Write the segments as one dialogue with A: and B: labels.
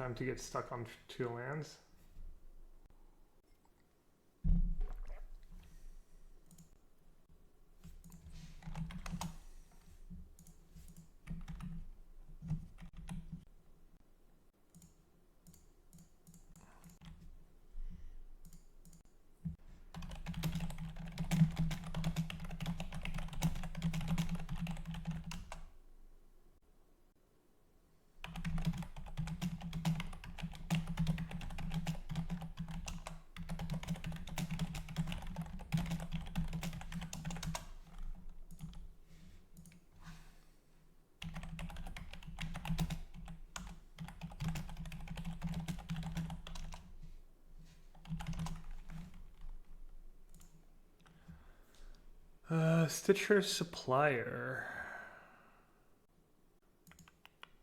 A: time to get stuck on 2 lands. Stitcher Supplier.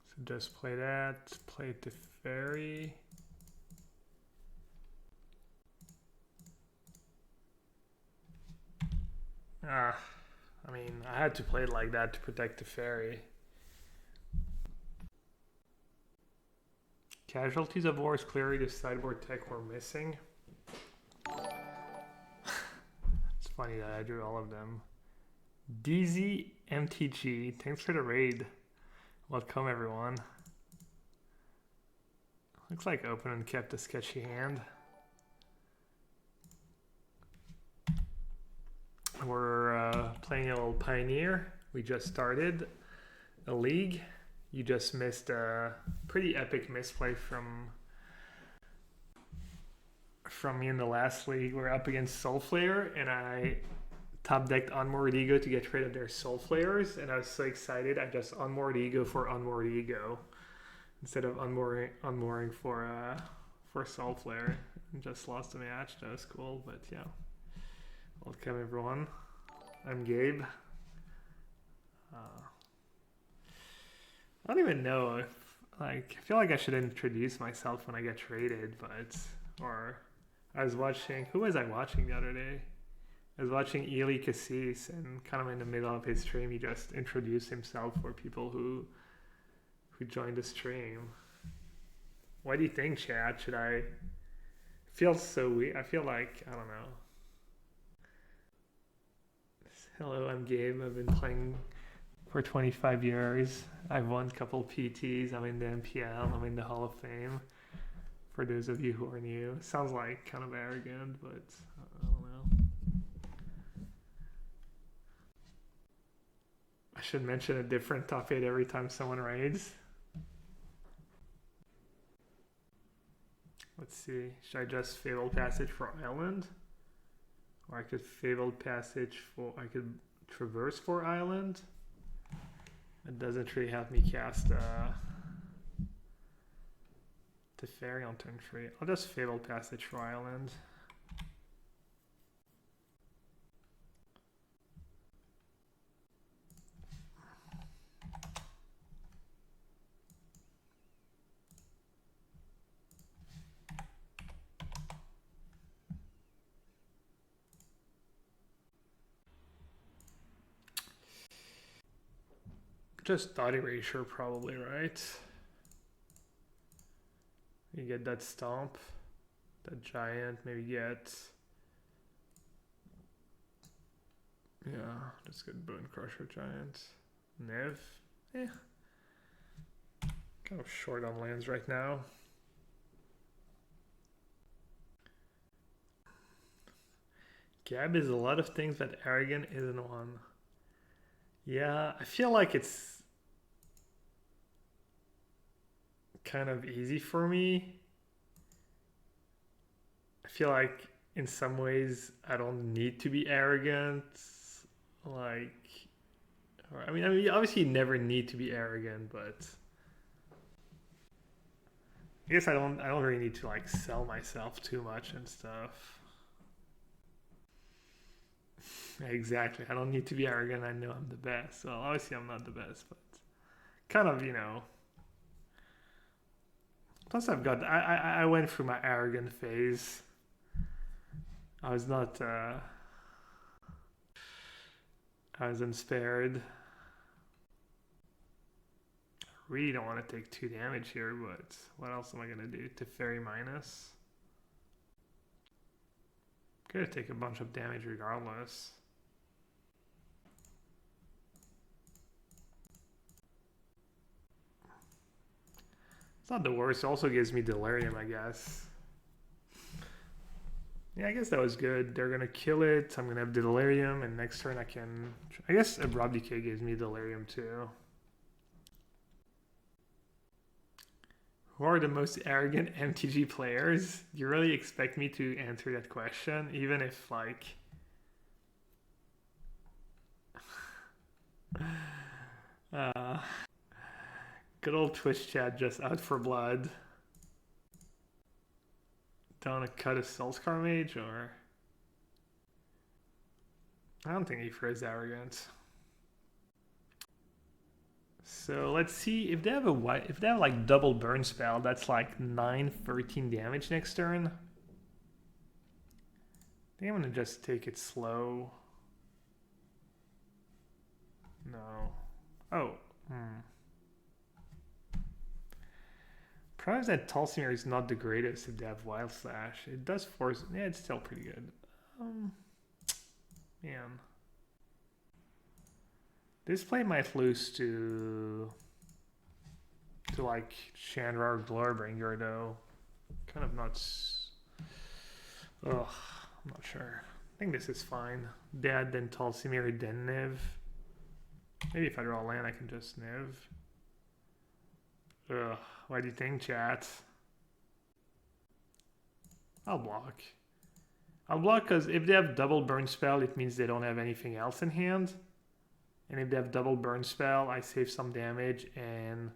A: So just play that, play the fairy. I mean, I had to play it like that to protect the fairy. Casualties of War is clearly the sideboard tech we're missing. It's funny that I drew all of them. DZ MTG, thanks for the raid. Welcome everyone. Looks like open kept a sketchy hand. We're playing a little Pioneer. We just started a league. You just missed a pretty epic misplay from me in the last league. We're up against Soulflayer, and I top decked Unmoored Ego to get rid of their Soulflayers, and I was so excited. I just Unmoored Ego for Unmoored Ego instead of unmooring for Soulflayer, and just lost the match. That was cool, but yeah. Welcome everyone. I'm Gabe. I don't even know if, like, I feel like I should introduce myself when I get traded, but, or I was watching, who was I watching the other day? I was watching Eli Cassis, and kind of in the middle of his stream, he just introduced himself for people who joined the stream. What do you think, chat? Should I, it feels so weird. I feel like, I don't know. Hello, I'm Gabe. I've been playing for 25 years. I've won a couple PTs. I'm in the MPL. I'm in the Hall of Fame. For those of you who are new, sounds like kind of arrogant, but I don't know. I should mention a different top 8 every time someone raids. Let's see. Should I just Fabled Passage for Island? Or I could Fabled Passage for, I could Traverse for Island. It doesn't really have me cast the fairy on turn 3. I'll just Fabled Passage for Island. Just Dot Erasure probably, right? You get that Stomp, that Giant, maybe get... Yeah, just get Bone Crusher Giant. Niv, kind of short on lands right now. Gab is a lot of things, but arrogant isn't one. Yeah, I feel like it's kind of easy for me. I feel like in some ways I don't need to be arrogant. Like, or, I mean, obviously you never need to be arrogant, but I guess I don't really need to like sell myself too much and stuff. Exactly. I don't need to be arrogant. I know I'm the best. Well, obviously I'm not the best, but kind of, you know. Plus I've got, I went through my arrogant phase. I was not, I was unspared. really don't want to take 2 damage here, but what else am I going to do? Teferi minus. Gonna take a bunch of damage regardless. It's not the worst. It also gives me delirium, I guess. Yeah, I guess that was good. They're gonna kill it. I'm gonna have delirium, and next turn I can... I guess Abrupt Decay gives me delirium too. Who are the most arrogant MTG players? You really expect me to answer that question, even if like... good old Twitch chat just out for blood. Don't want to cut a Soulscar Mage, or... I don't think Aether is arrogant. So let's see if they have a white, if they have like double burn spell, that's like 9-13 damage next turn. I think I'm gonna just take it slow. No. Oh. Problem is that Tulsimir is not the greatest if they have Wild Slash. It does force... Yeah, it's still pretty good. Man. This play might lose to like Chandra or Glorbringer though. Kind of nuts. Ugh, I'm not sure. I think this is fine. Dad, then Tulsimir, then Niv. Maybe if I draw land, I can just Niv. Ugh, what do you think, chat? I'll block. I'll block because if they have double burn spell, it means they don't have anything else in hand. And if they have double burn spell, I save some damage and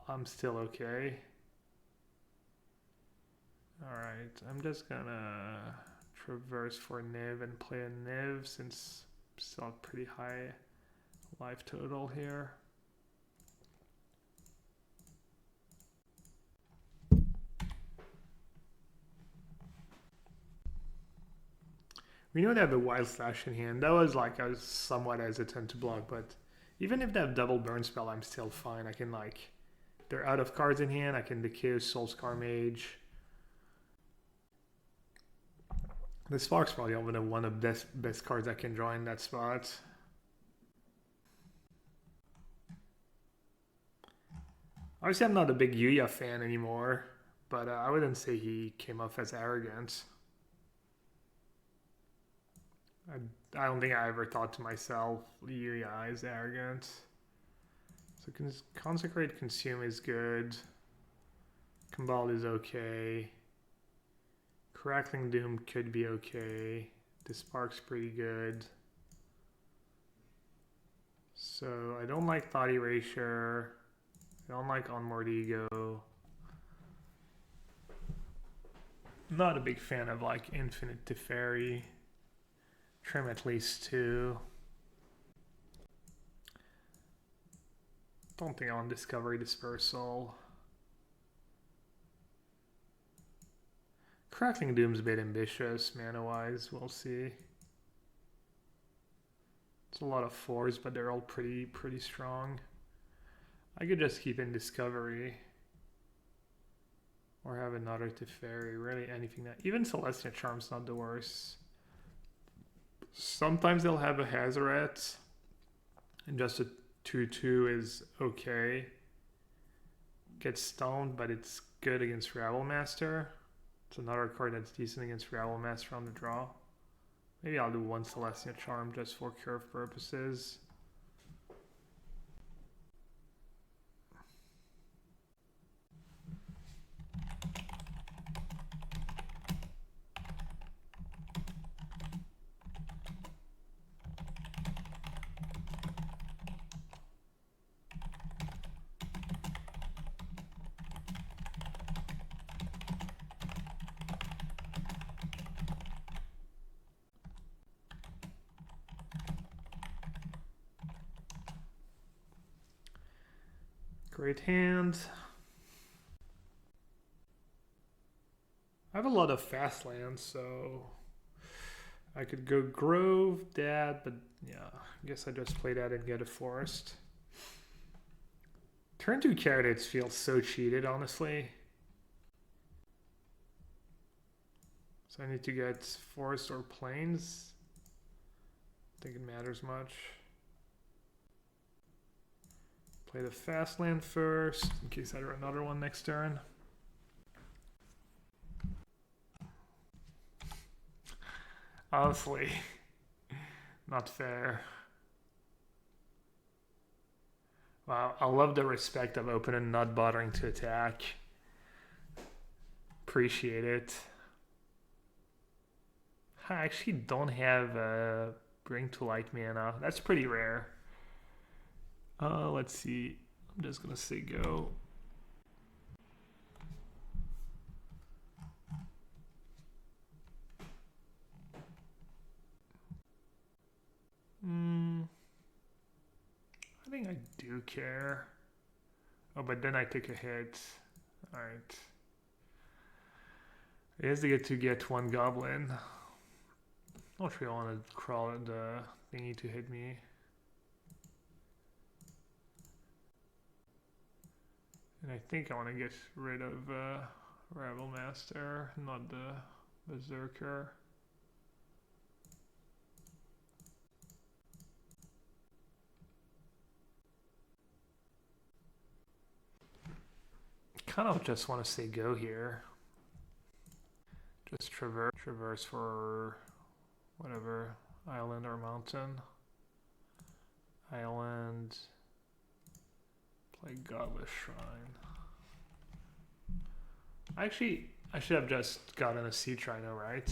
A: I'm still okay. Alright, I'm just gonna traverse for Niv and play a Niv since I'm still pretty high life total here. We know they have a Wild Slash in hand. That was like, I was somewhat hesitant to block, but even if they have double burn spell, I'm still fine. I can like, they're out of cards in hand. I can decay a Soulscar Mage. The Spark's probably one of the best cards I can draw in that spot. Obviously, I'm not a big Yuya fan anymore, but I wouldn't say he came off as arrogant. I don't think I ever thought to myself, Yuya is arrogant. So Consecrate Consume is good. Cabal is okay. Crackling Doom could be okay. The Spark's pretty good. So I don't like Thought Erasure. I don't like Unmoored Ego. Not a big fan of like Infinite Teferi. Trim at least 2. Don't think I want Discovery Dispersal. Crackling Doom's a bit ambitious, mana-wise. We'll see. It's a lot of 4s, but they're all pretty strong. I could just keep in Discovery. Or have another Teferi. Really anything that... Even Celestia Charm's not the worst. Sometimes they'll have a Hazoret, and just a 2/2 is okay. Gets stoned, but it's good against Rabble Master. It's another card that's decent against Rabble Master on the draw. Maybe I'll do one Celestia Charm just for curve purposes. Great hand. I have a lot of fast lands, so I could go Grove, Dad, but yeah, I guess I just play that and get a forest. Turn 2 candidates feel so cheated, honestly. So I need to get forest or plains. I think it matters much. Play the fast land first, in case I draw another one next turn. Honestly, not fair. Wow, I love the respect of open and not bothering to attack. Appreciate it. I actually don't have Bring to Light mana. That's pretty rare. Let's see. I'm just gonna say go. I think I do care. Oh, but then I took a hit. Alright. It has to get one goblin. Not sure I want to crawl the thingy to hit me. And I think I want to get rid of Rebel Master, not the Berserker. Kind of just want to say go here. Just traverse for whatever, island or mountain. Island, play Godless Shrine. Actually, I should have just gotten a Sea Trino, right?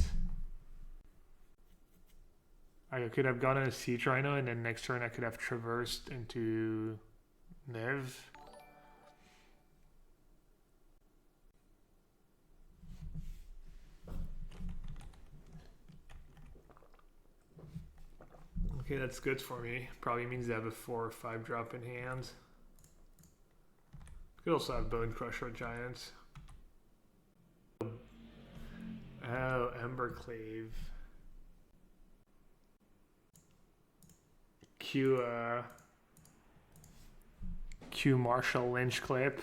A: I could have gotten a Sea Trino and then next turn I could have traversed into Niv. Okay, that's good for me. Probably means I have a 4 or 5 drop in hand. Could also have Bone Crusher Giant. Oh, Embercleave. Q Marshall Lynch clip.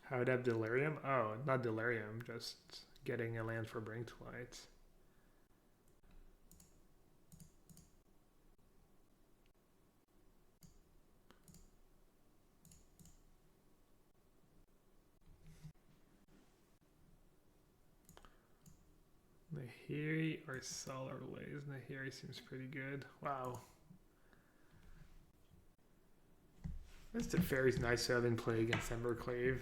A: I would have Delirium? Oh, not Delirium, just getting a land for Bring to Light. Nahiri or Solar Blaze? Nahiri seems pretty good. Wow. Misted Fairy's nice to have in play against Embercleave.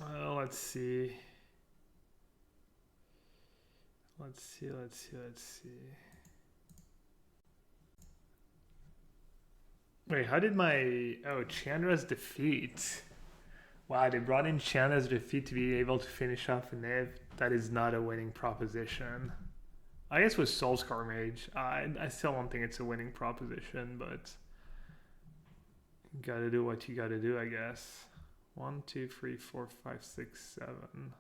A: Well, let's see. Let's see. Wait, how did my... Oh, Chandra's Defeat. Wow, they brought in Chandra's Defeat to be able to finish off a Niv. That is not a winning proposition. I guess with Soulscar Mage, I still don't think it's a winning proposition, but... You gotta do what you gotta do, I guess. 1, 2, 3, 4, 5, 6, 7.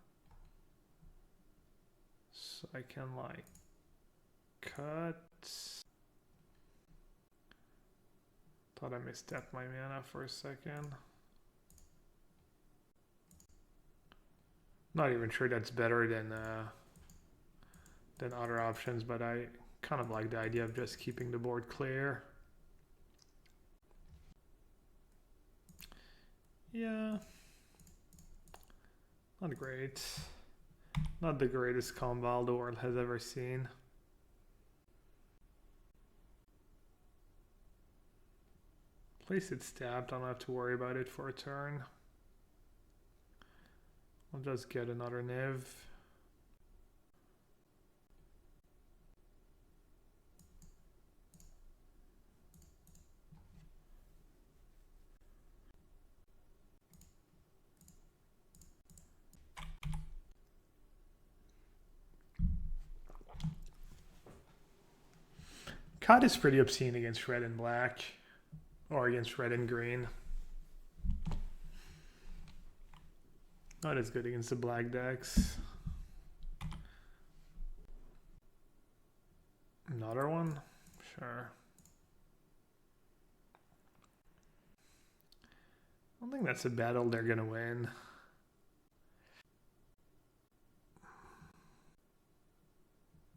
A: So I can like cut. Thought I misstepped my mana for a second. Not even sure that's better than other options, but I kind of like the idea of just keeping the board clear. Yeah, not great. Not the greatest combo the world has ever seen. Place it tapped, I don't have to worry about it for a turn. I'll just get another Niv. COD is pretty obscene against red and black, or against red and green. Not as good against the black decks. Another one? Sure. I don't think that's a battle they're gonna win.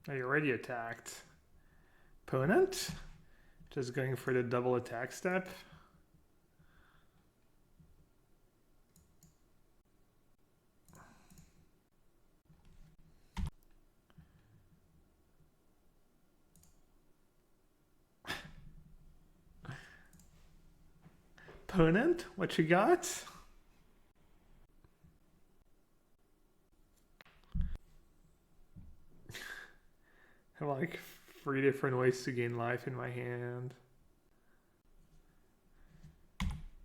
A: Oh, you already attacked. Opponent? Just going for the double attack step. Opponent, what you got? I have like 3 different ways to gain life in my hand.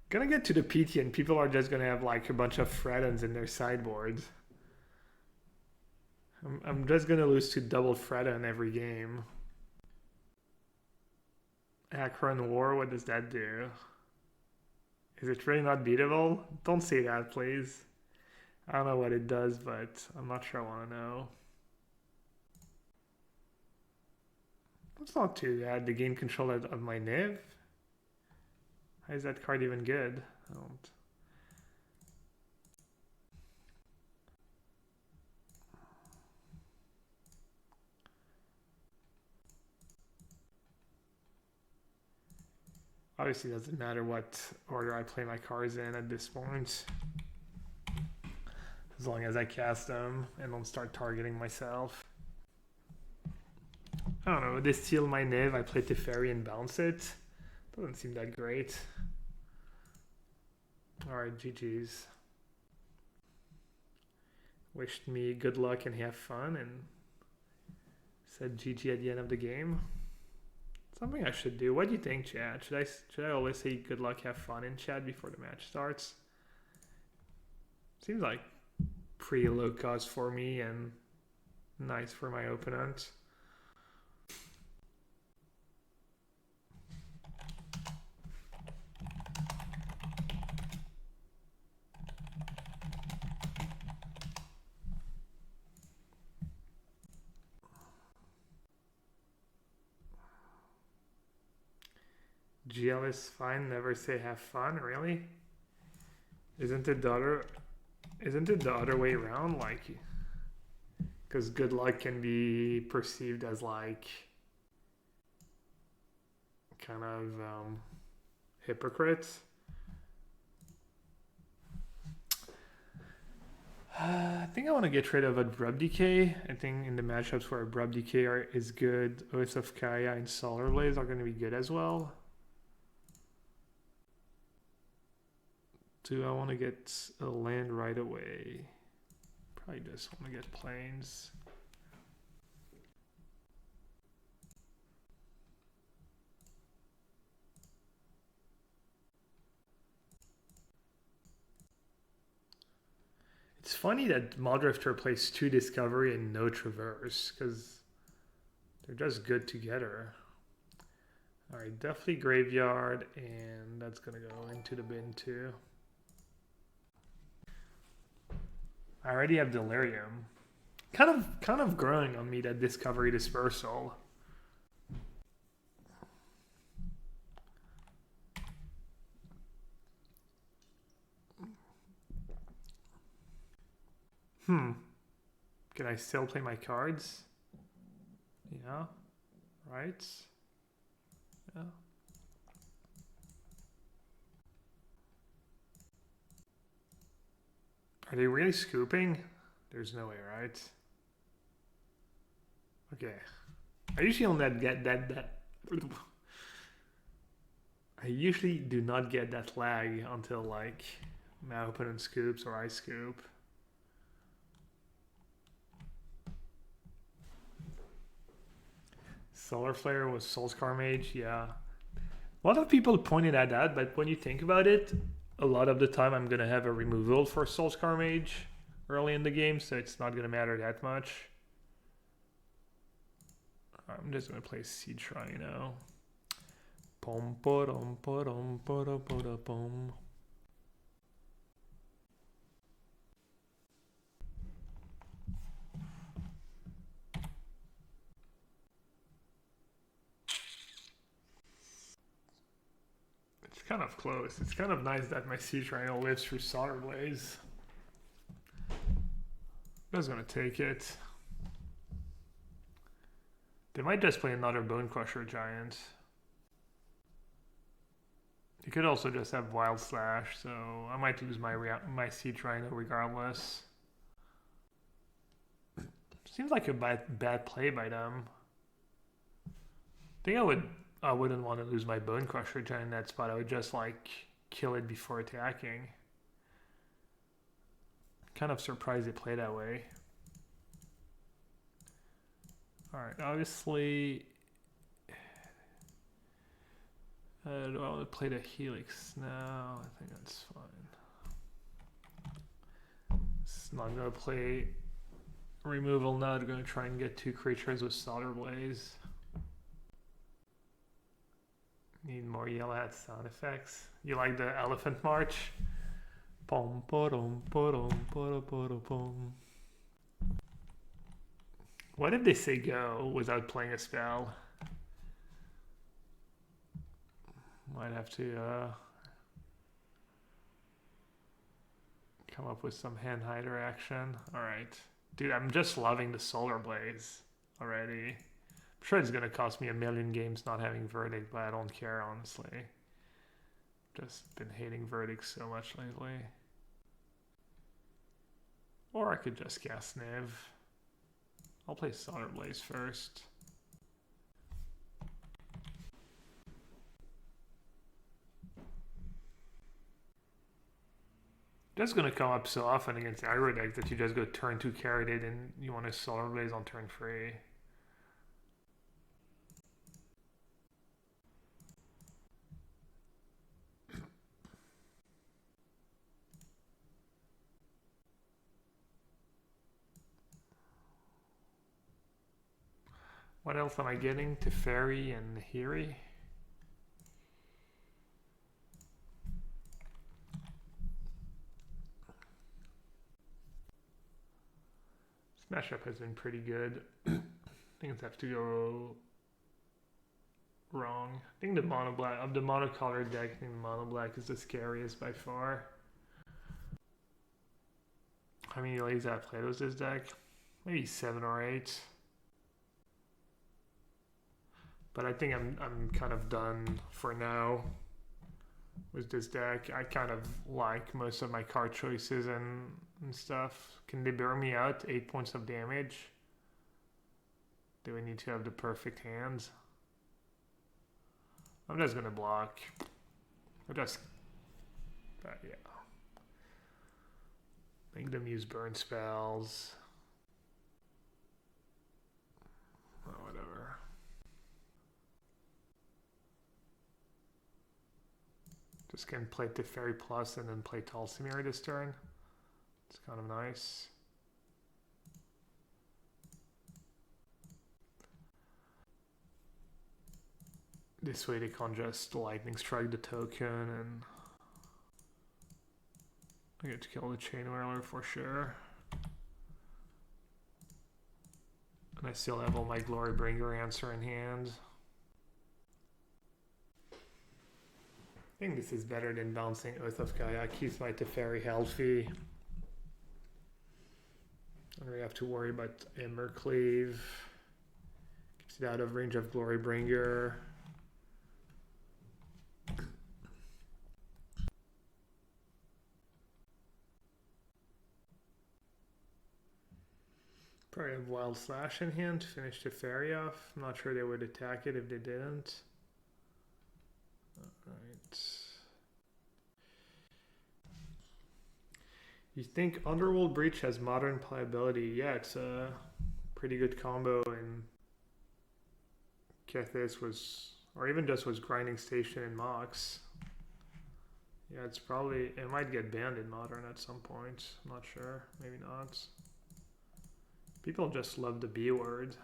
A: Gonna get to the PT and people are just gonna have like a bunch of Freddens in their sideboard. I'm just gonna lose to double Fredden every game. Akron War, what does that do? Is it really not beatable? Don't say that, please. I don't know what it does, but I'm not sure I want to know. It's not too bad to gain control of my Niv. How is that card even good? I don't. Obviously, it doesn't matter what order I play my cards in at this point. As long as I cast them and don't start targeting myself. I don't know, they steal my Niv, I play Teferi and bounce it. Doesn't seem that great. Alright, GG's. Wished me good luck and have fun and said GG at the end of the game. Something I should do. What do you think, chat? Should I always say good luck, have fun in chat before the match starts? Seems like pretty low cost for me and nice for my opponent. GL is fine, never say have fun, really? Isn't it the other way around? Like, because good luck can be perceived as like kind of hypocrite. I think I want to get rid of Abrupt Decay. I think in the matchups where Abrupt Decay is good, Oath of Kaya and Solar Blaze are going to be good as well. Do I want to get a land right away? Probably just want to get plains. It's funny that Muldrifter plays 2 Discovery and no Traverse, because they're just good together. Alright, definitely Graveyard, and that's going to go into the bin too. I already have Delirium. Kind of growing on me, that Discovery Dispersal. Can I still play my cards? Yeah. Right? Yeah. Are they really scooping? There's no way, right? Okay. I usually don't get that. I usually do not get that lag until like my opponent scoops or I scoop. Solar Flare was Soulscar Mage, yeah. A lot of people pointed at that, but when you think about it, a lot of the time I'm going to have a removal for Soulscar Mage early in the game, so it's not going to matter that much. I'm just gonna play Siege Rhino. Pom podom podom podo podo pom. It's kind of close. It's kind of nice that my Siege Rhino lives through Solar Blaze. I was gonna take it. They might just play another Bone Crusher Giant. You could also just have Wild Slash, so I might lose my Siege Rhino regardless. Seems like a bad play by them. I think I wouldn't want to lose my Bone Crusher Giant in that spot. I would just like kill it before attacking. Kind of surprised they play that way. Alright, obviously do I want to play the Helix now? I think that's fine. It's not going to play removal now. I'm going to try and get 2 creatures with Solar Blaze. Need more yellowhat sound effects. You like the Elephant March? Pom podom podom podom podom pom. What if they say go without playing a spell? Might have to come up with some hand hider action. Alright. Dude, I'm just loving the Solar Blaze already. I'm sure it's gonna cost me a million games not having Verdict, but I don't care, honestly. Just been hating Verdict so much lately. Or I could just cast Niv. I'll play Solar Blaze first. That's going to come up so often against aggro deck that you just go turn 2 carried it and you want to Solar Blaze on turn 3. What else am I getting? Teferi and Hiri? Smash Up has been pretty good. Things have to go wrong. I think the mono black of the monocolored deck, I think the mono black is the scariest by far. How many lays have played with this deck? Maybe 7 or 8. But I think I'm kind of done for now with this deck. I kind of like most of my card choices and stuff. Can they bear me out? 8 points of damage. Do we need to have the perfect hands? I'm just gonna block. Yeah. Make them use burn spells. Oh, whatever. Just can play Teferi Plus and then play Talsimir this turn. It's kind of nice. This way they can't just lightning strike the token and I get to kill the Chain Whirler for sure. And I still have all my Glorybringer answer in hand. I think this is better than bouncing Oath of Gaia. Keeps my Teferi healthy. I don't really have to worry about Embercleave. Keeps it out of range of Glorybringer. Probably have Wild Slash in hand to finish Teferi off. I'm not sure they would attack it if they didn't. Alright. You think Underworld Breach has modern playability? Yeah, it's a pretty good combo in Kethis was, or even just was Grinding Station in Mox. Yeah, it's probably, it might get banned in Modern at some point. I'm not sure, maybe not. People just love the B word.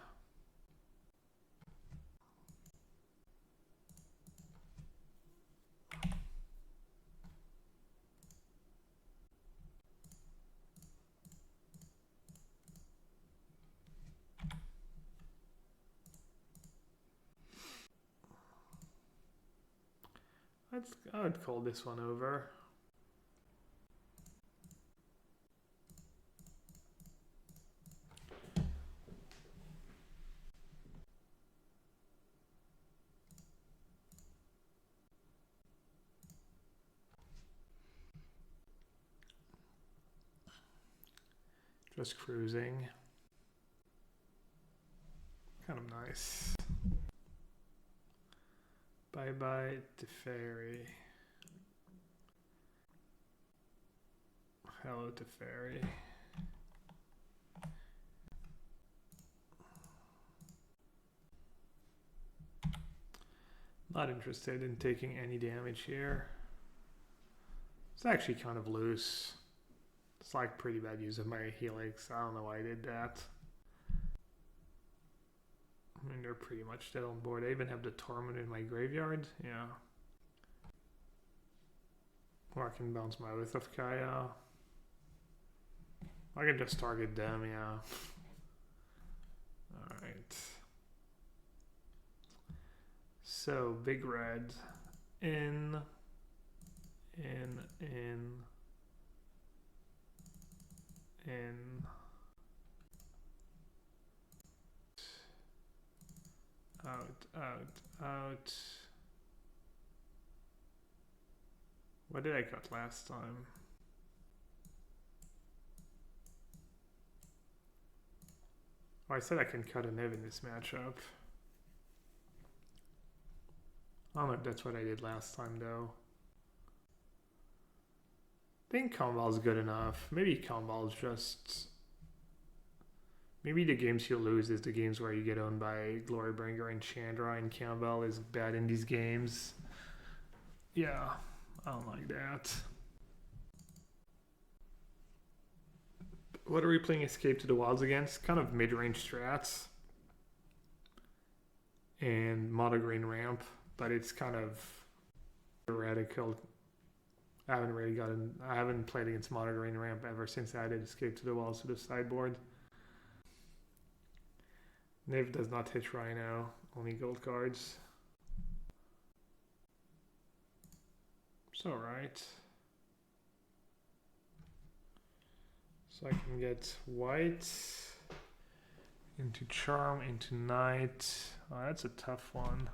A: I would call this one over. Just cruising. Kind of nice. Bye bye to fairy. Hello to fairy. Not interested in taking any damage here. It's actually kind of loose. It's like pretty bad use of my helix. I don't know why I did that. I mean, they're pretty much dead on board. I even have the Torment in my graveyard. Yeah. Or I can bounce my Oath of Kaya. I can just target them, yeah. Alright. So, big red. In. Out. What did I cut last time? Oh, I said I can cut a Niv in this matchup. I don't know if that's what I did last time though. I think Combal's good enough. Maybe Combal's just... Maybe the games you'll lose is the games where you get owned by Glorybringer and Chandra, and Campbell is bad in these games. Yeah, I don't like that. What are we playing Escape to the Wilds against? Kind of mid-range strats. And mono green ramp, but it's kind of radical. I haven't played against mono green ramp ever since I added Escape to the Wilds to the sideboard. Niv does not hit Rhino, only gold cards. It's alright. So I can get white into Charm, into Knight. Oh, that's a tough one.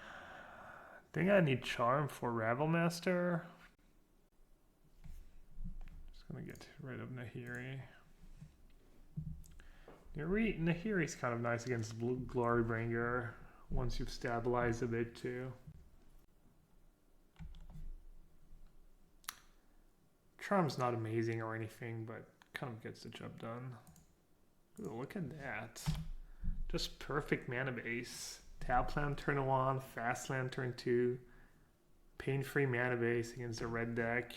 A: I think I need Charm for Ravelmaster. Just gonna get rid of Nahiri. Nahiri's kind of nice against Glorybringer once you've stabilized a bit too. Charm's not amazing or anything, but kind of gets the job done. Ooh, look at that. Just perfect mana base. Tap land turn 1, fast land turn 2. Pain-free mana base against a red deck.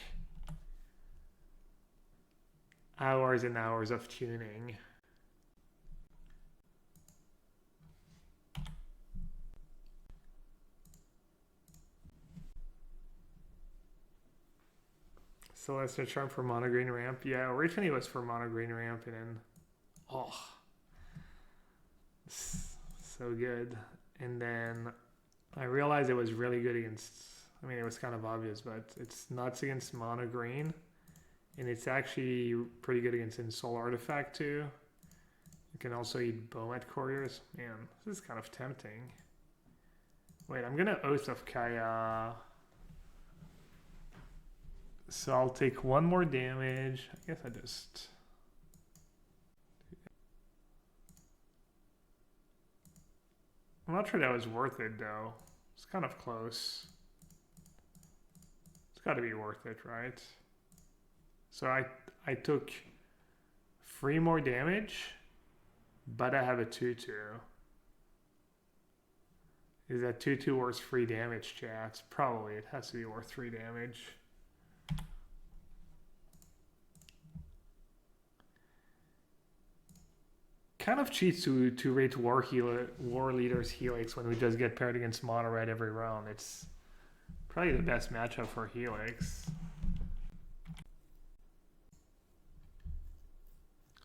A: Hours and hours of tuning. Celestial Charm for mono green ramp. Yeah, originally it was for mono green ramp, and then so good. And then I realized it was really good against, I mean, it was kind of obvious, but it's nuts against mono green, and it's actually pretty good against Ensoul Artifact too. You can also eat Bomet Couriers. Man, this is kind of tempting. Wait, I'm gonna Oath of Kaya. So I'll take one more damage. I guess I just... I'm not sure that was worth it though. It's kind of close. It's got to be worth it, right? So I took 3 more damage, but I have a 2/2. Is that 2/2 worth 3 damage, chat? Probably. It has to be worth 3 damage. Kind of cheats to rate War Leader's Helix when we just get paired against Mono Red every round. It's probably the best matchup for Helix.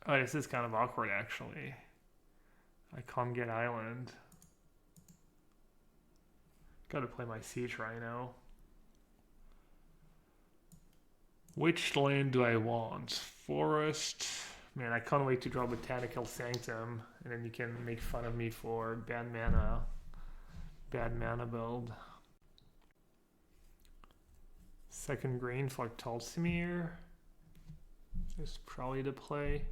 A: Oh, this is kind of awkward actually. I can't get Island. Gotta play my Siege Rhino. Which land do I want? Forest. Man, I can't wait to draw Botanical Sanctum, and then you can make fun of me for bad mana build. Second green for Tulsimir is probably the play.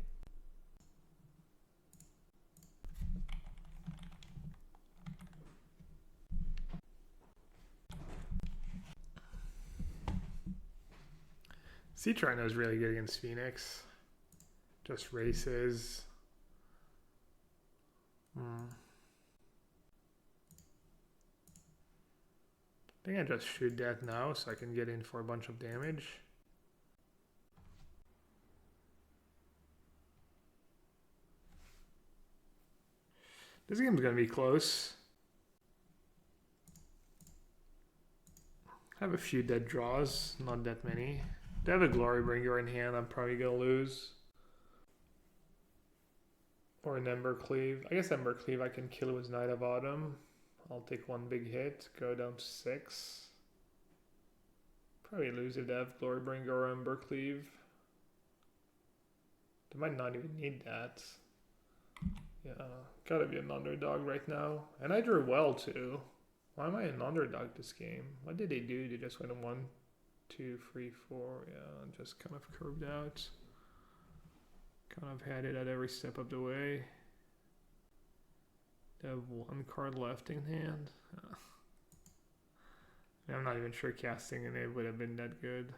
A: Siege Rhino is really good against Phoenix. Just races. I think I just shoot that now so I can get in for a bunch of damage. This game's gonna be close. I have a few dead draws, not that many. They have a Glorybringer in hand, I'm probably gonna lose. Or an Embercleave. I guess Embercleave I can kill with Knight of Autumn. I'll take one big hit, go down to 6. Probably lose if they have Glorybringer or Embercleave. They might not even need that. Yeah, gotta be an underdog right now. And I drew well too. Why am I an underdog this game? What did they do? They just went on 1, 2, 3, 4. Yeah, just kind of curved out. Kind of had it at every step of the way. They have 1 card left in hand. I'm not even sure casting in it would have been that good.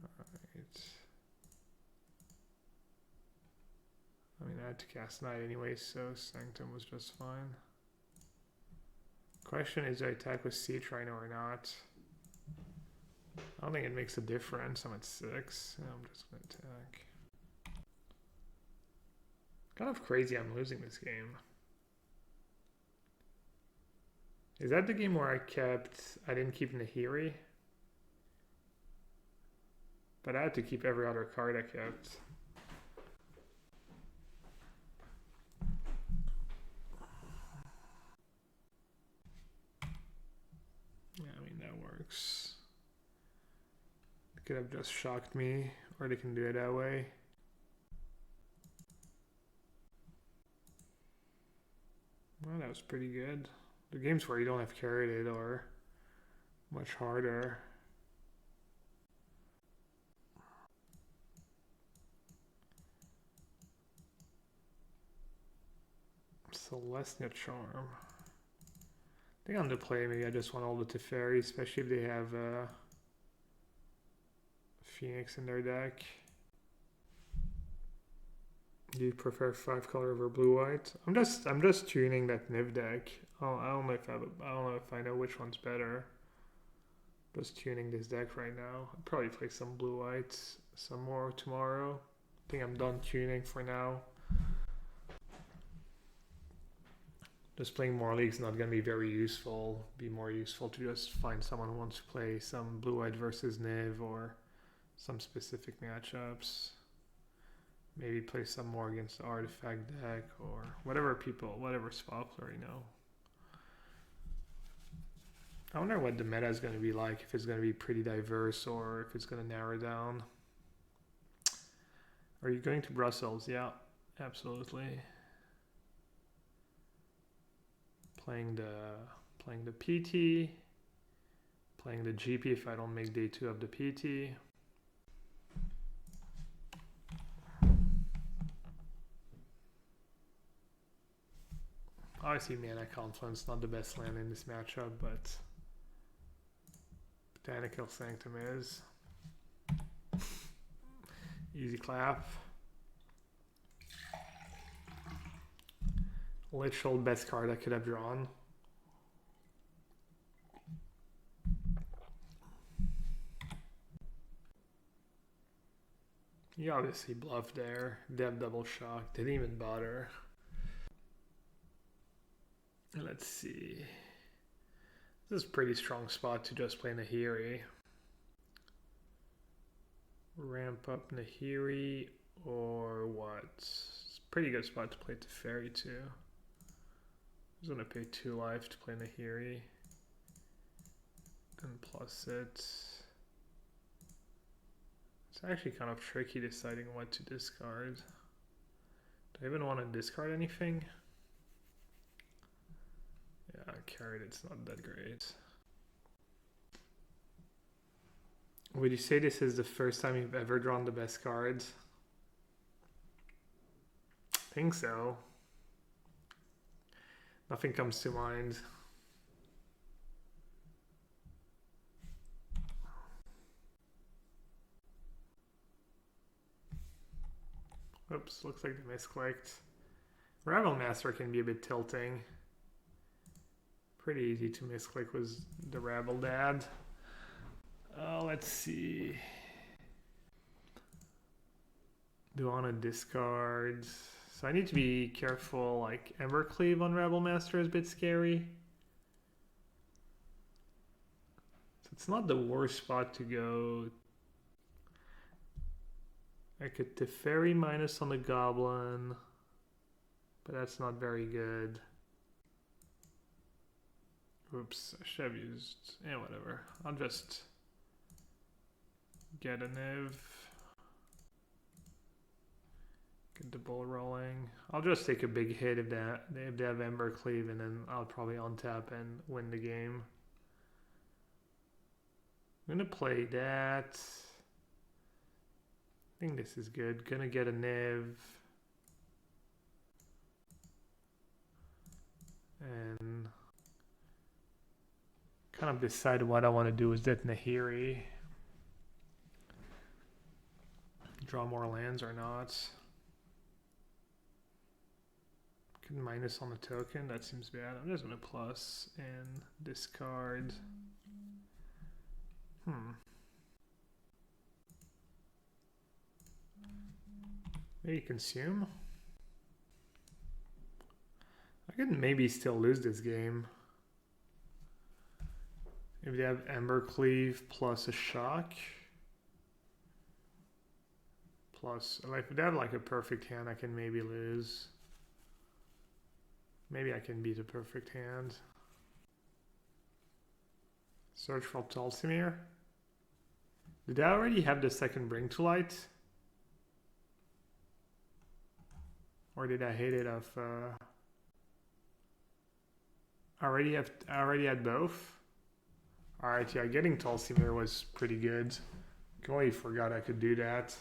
A: Alright. I mean, I had to cast Knight anyway, so Sanctum was just fine. Question is, do I attack with Siege Rhino or not? I don't think it makes a difference. I'm at 6. Yeah, I'm just going to attack. Kind of crazy I'm losing this game. Is that the game where I didn't keep Nahiri? But I had to keep every other card I kept. Yeah, I mean, that works. They could have just shocked me, or they can do it that way. Well, that was pretty good. The games where you don't have carried it are much harder. Celestia Charm. I think on the play, maybe I just want all the Teferi, especially if they have Phoenix in their deck. Do you prefer 5 color over blue white? I'm just tuning that Niv deck. I don't know if I know which one's better. Just tuning this deck right now. I'll probably play some blue whites some more tomorrow. I think I'm done tuning for now. Just playing more leagues not gonna be very useful. Be more useful to just find someone who wants to play some blue white versus Niv or some specific matchups. Maybe play some more against the artifact deck or whatever's popular, you know. I wonder what the meta is going to be like, if it's going to be pretty diverse or if it's going to narrow down. Are you going to Brussels? Yeah, absolutely. Playing the PT, playing the GP if I don't make day 2 of the PT. Obviously, Mana Confluence not the best land in this matchup, but Botanical Sanctum is. Easy clap. Literal best card I could have drawn. You obviously bluffed there. They have double shock. Didn't even bother. Let's see. This is a pretty strong spot to just play Nahiri. Ramp up Nahiri or what? It's a pretty good spot to play Teferi too. I'm gonna pay 2 life to play Nahiri. And plus it. It's actually kind of tricky deciding what to discard. Do I even want to discard anything? Yeah, carried, it's not that great. Would you say this is the first time you've ever drawn the best cards? I think so. Nothing comes to mind. Oops, looks like they misclicked. Rebel Master can be a bit tilting. Pretty easy to misclick was the Rebel Dad. Let's see. Do I want to discard? So I need to be careful, like Embercleave on Rebel Master is a bit scary. So it's not the worst spot to go. I could Teferi minus on the Goblin, but that's not very good. Oops, I should have used, whatever. I'll just get a Niv. Get the ball rolling. I'll just take a big hit if they have Embercleave, and then I'll probably untap and win the game. I'm gonna play that. I think this is good. Gonna get a Niv. And kind of decide what I want to do with that Nahiri. Draw more lands or not. Can minus on the token, that seems bad. I'm just gonna plus and discard. Maybe consume? I could maybe still lose this game. If they have Embercleave plus a shock. Plus, like, if they have like a perfect hand, I can maybe lose. Maybe I can beat a perfect hand. Search for Tolsimir. Did I already have the second Bring to Light? Or did I hate it off? I already had both. Alright, yeah, getting Tolsimir was pretty good. Completely forgot I could do that.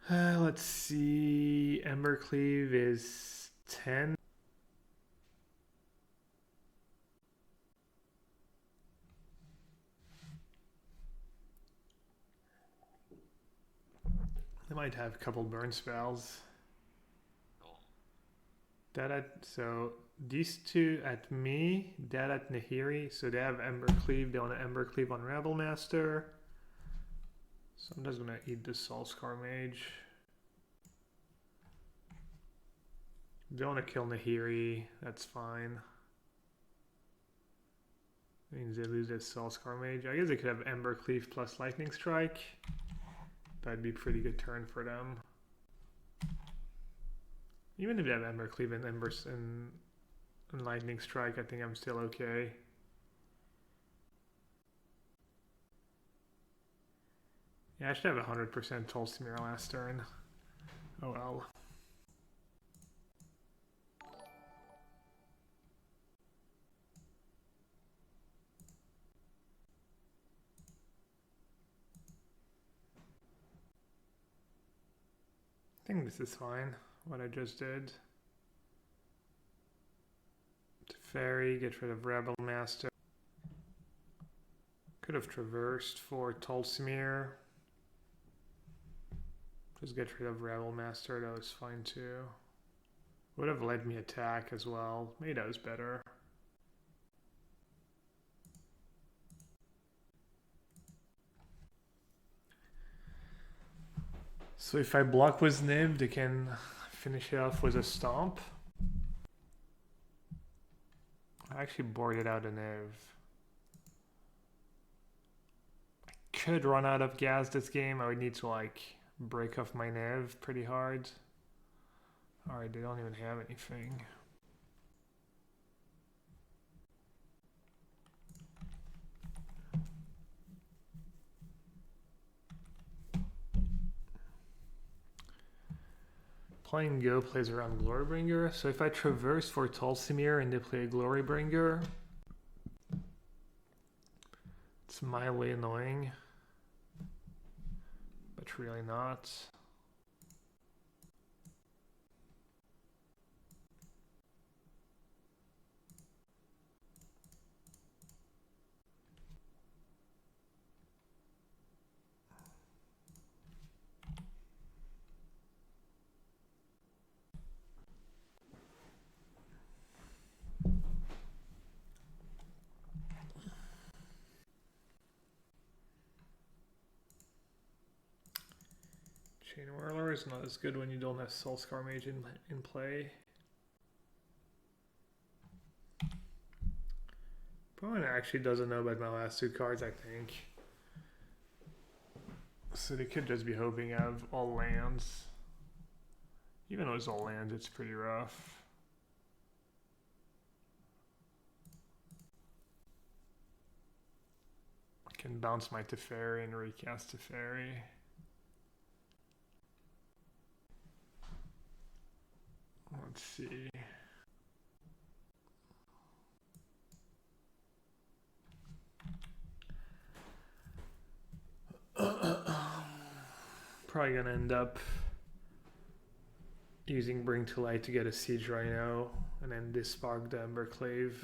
A: Let's see. Embercleave is 10. They might have a couple burn spells. So these two at me, that at Nahiri. So they have Embercleave. They want to Embercleave on Rebel Master. So I'm just gonna eat the Soulscar Mage. They want to kill Nahiri. That's fine. Means they lose their Soulscar Mage. I guess they could have Embercleave plus Lightning Strike. That'd be a pretty good turn for them. Even if they have Embercleave and Lightning Strike, I think I'm still okay. Yeah, I should have 100% Tolsimir last turn. Oh well. I think this is fine, what I just did. Teferi, get rid of Rebel Master. Could have traversed for Tolsimir. Just get rid of Rebel Master, that was fine too. Would have let me attack as well. Maybe that was better. So if I block with Niv, they can finish it off with a Stomp. I actually boarded out a Niv. I could run out of gas this game. I would need to like break off my Niv pretty hard. Alright, they don't even have anything. Playing Go plays around Glorybringer, so if I traverse for Tulsimir and they play Glorybringer, it's mildly annoying, but really not. Chain Whirler is not as good when you don't have Soulscar Mage in play. Opponent actually doesn't know about my last 2 cards, I think. So they could just be hoping I have all lands. Even though it's all lands, it's pretty rough. I can bounce my Teferi and recast Teferi. Let's see. Probably gonna end up using Bring to Light to get a Siege Rhino and then Dispark the Emberclave.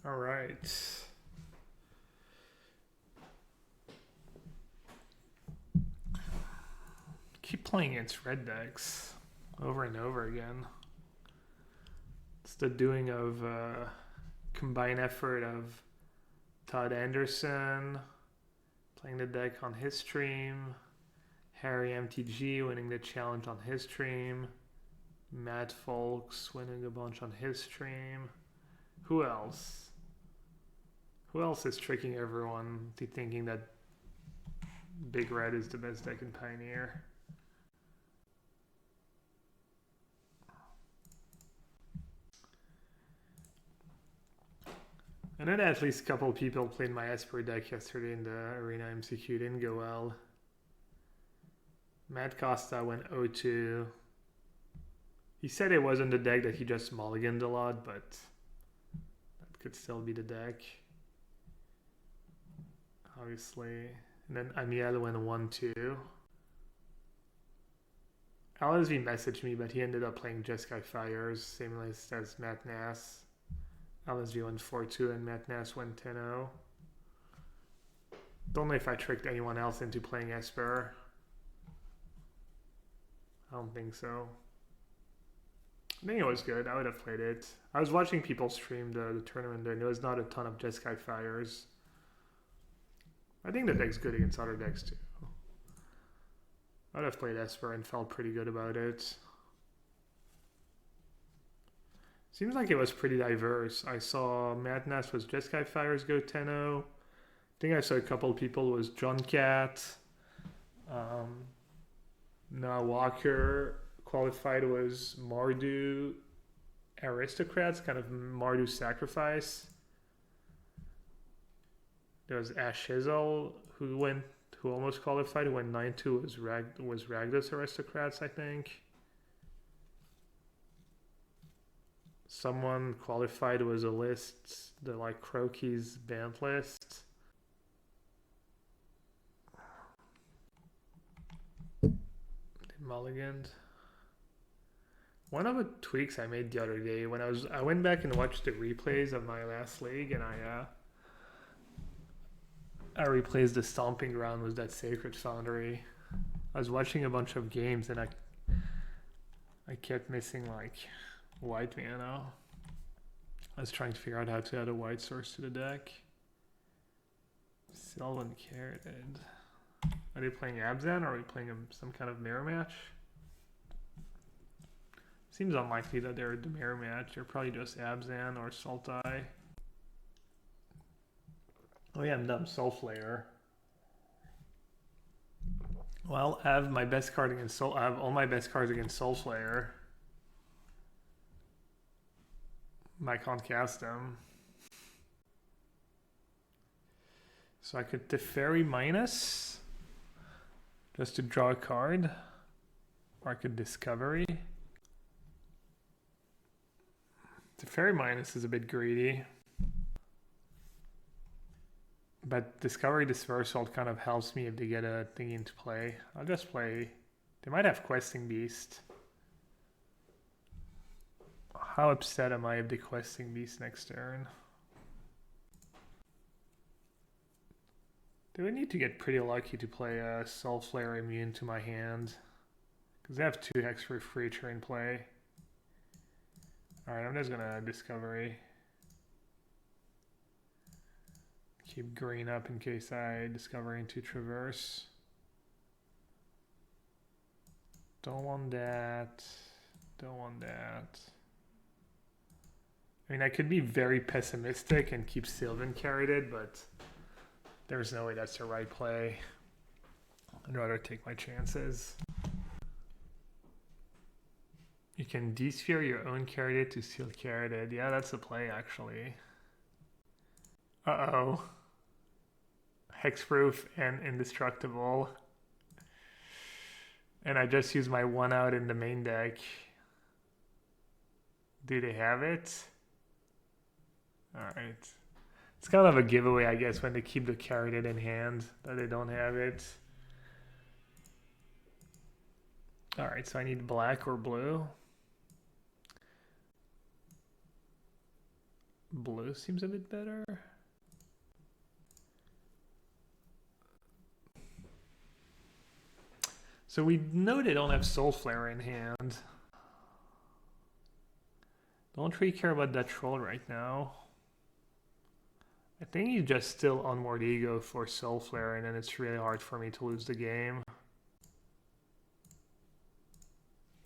A: All right. Keep playing against red decks over and over again. It's the doing of combined effort of Todd Anderson playing the deck on his stream, Harry MTG winning the challenge on his stream, Matt Folks winning a bunch on his stream. Who else? Who else is tricking everyone to thinking that Big Red is the best deck in Pioneer? I know that at least a couple of people played my Esper deck yesterday in the Arena MCQ. Didn't go well. Matt Costa went 0-2. He said it wasn't the deck that he just mulliganed a lot, but that could still be the deck. Obviously. And then Amiel went 1-2. LSV messaged me, but he ended up playing Jeskai Fires, same list as Matt Nass. LSV went 4-2 and Matt Nass went 10-0. Don't know if I tricked anyone else into playing Esper. I don't think so. I think it was good. I would have played it. I was watching people stream the tournament there, and there was not a ton of Jeskai Fires. I think the deck's good against other decks too. I would have played Esper and felt pretty good about it. Seems like it was pretty diverse. I saw Madness was Jeskai Fires go 10-0. I think I saw a couple of people was John Cat. Noah Walker qualified was Mardu Aristocrats, kind of Mardu Sacrifice. There was Ash Hizzle who almost qualified, who went 9-2 was Ragdos Aristocrats, I think. Someone qualified was a list, the like Croaky's band list. They mulliganed. One of the tweaks I made the other day when I went back and watched the replays of my last league, and I replaced the stomping ground with that Sacred Foundry. I was watching a bunch of games and I kept missing like white mana. I was trying to figure out how to add a white source to the deck. Sylvan Carroted. Are they playing Abzan, or are we playing some kind of mirror match? Seems unlikely that they're the mirror match. They're probably just Abzan or Sultai. Oh yeah, I'm dumb. Soulflayer. Well, I have my best card against Soul. I have all my best cards against Soulflayer. I can't cast them. So I could Teferi minus just to draw a card. Or I could Discovery. Teferi minus is a bit greedy. But Discovery Dispersal kind of helps me if they get a thing into play. I'll just play. They might have Questing Beast. How upset am I if they Questing Beast next turn? They would need to get pretty lucky to play a Soulflayer immune to my hand. Because they have 2 Hexproof Creature in play. Alright, I'm just gonna Discovery. Keep green up in case I discover into Traverse. Don't want that. Don't want that. I mean, I could be very pessimistic and keep Sylvan Carroted, but there's no way that's the right play. I'd rather take my chances. You can desphere your own Carroted to Seal Carroted. Yeah, that's a play, actually. Uh-oh. Hexproof and Indestructible. And I just used my 1 out in the main deck. Do they have it? Alright. It's kind of a giveaway, I guess, when they keep the Carroted in hand, that they don't have it. Alright, so I need black or blue. Blue seems a bit better. So we know they don't have Soulflayer in hand. Don't really care about that troll right now. I think you just still Unmoored Ego for Soulflayer, and then it's really hard for me to lose the game.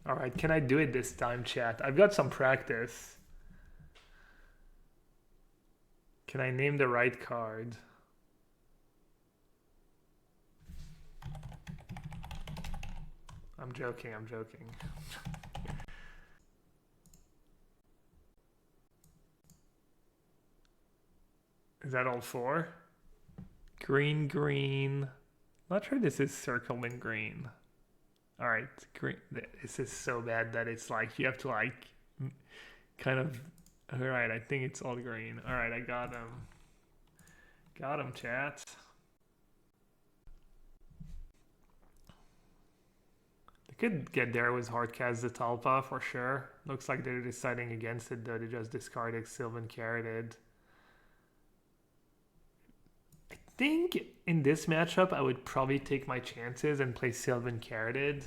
A: Alright, can I do it this time, chat? I've got some practice. Can I name the right card? I'm joking, I'm joking. Is that all 4? Green, green. Not sure this is circled in green. Alright, green. This is so bad that it's like, you have to like, kind of, alright, I think it's all green. Alright, I got him. Got him, chat. Could get there with Hardcast the Talpa for sure. Looks like they're deciding against it though. They just discarded Sylvan Carroted. I think in this matchup I would probably take my chances and play Sylvan Carroted.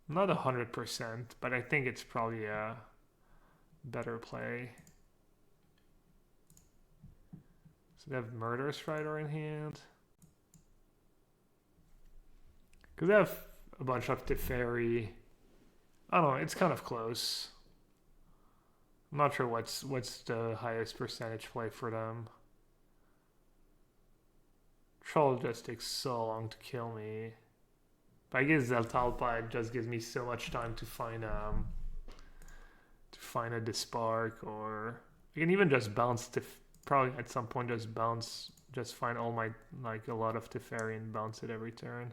A: Not 100%, but I think it's probably a better play. So they have Murderous Rider in hand. Because they have a bunch of Teferi. I don't know, it's kind of close. I'm not sure what's the highest percentage play for them. Troll just takes so long to kill me. But I guess Zeltalpa, it just gives me so much time to find a Dispark, or I can even just bounce probably at some point just find all my, like, a lot of Teferi and bounce it every turn.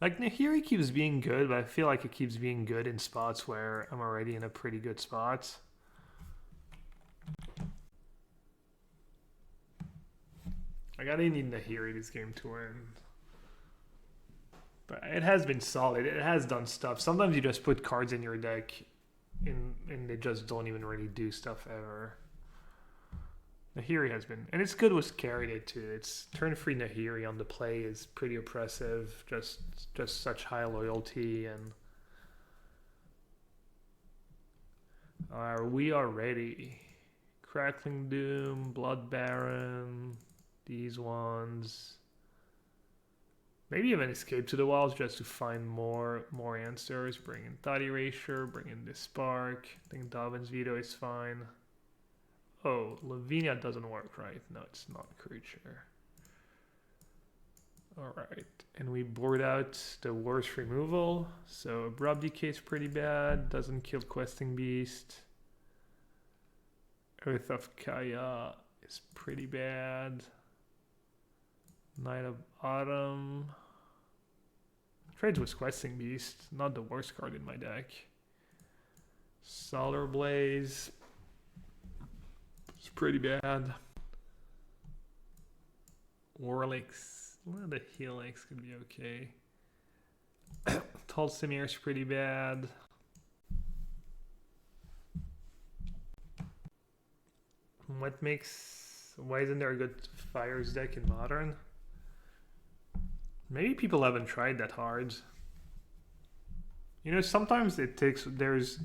A: Like, Nahiri keeps being good, but I feel like it keeps being good in spots where I'm already in a pretty good spot. I gotta need Nahiri this game to win. But it has been solid. It has done stuff. Sometimes you just put cards in your deck and they just don't even really do stuff ever. Nahiri has been, and it's good with carried it too. It's turn 3 Nahiri on the play is pretty oppressive. Just such high loyalty, and we are ready. Crackling Doom, Blood Baron, these ones. Maybe even Escape to the Wilds just to find more answers. Bring in Thought Erasure, bring in this Spark. I think Darwin's Veto is fine. Oh, Lavinia doesn't work, right? No, it's not a creature. Alright, and we board out the worst removal. So Abrupt Decay is pretty bad. Doesn't kill Questing Beast. Earth of Kaya is pretty bad. Night of Autumn. Trades with Questing Beast, not the worst card in my deck. Solar Blaze. It's pretty bad. Warlix. Well, the Helix could be okay. Tolsimir is pretty bad. Why isn't there a good Fires deck in Modern? Maybe people haven't tried that hard. You know, sometimes there's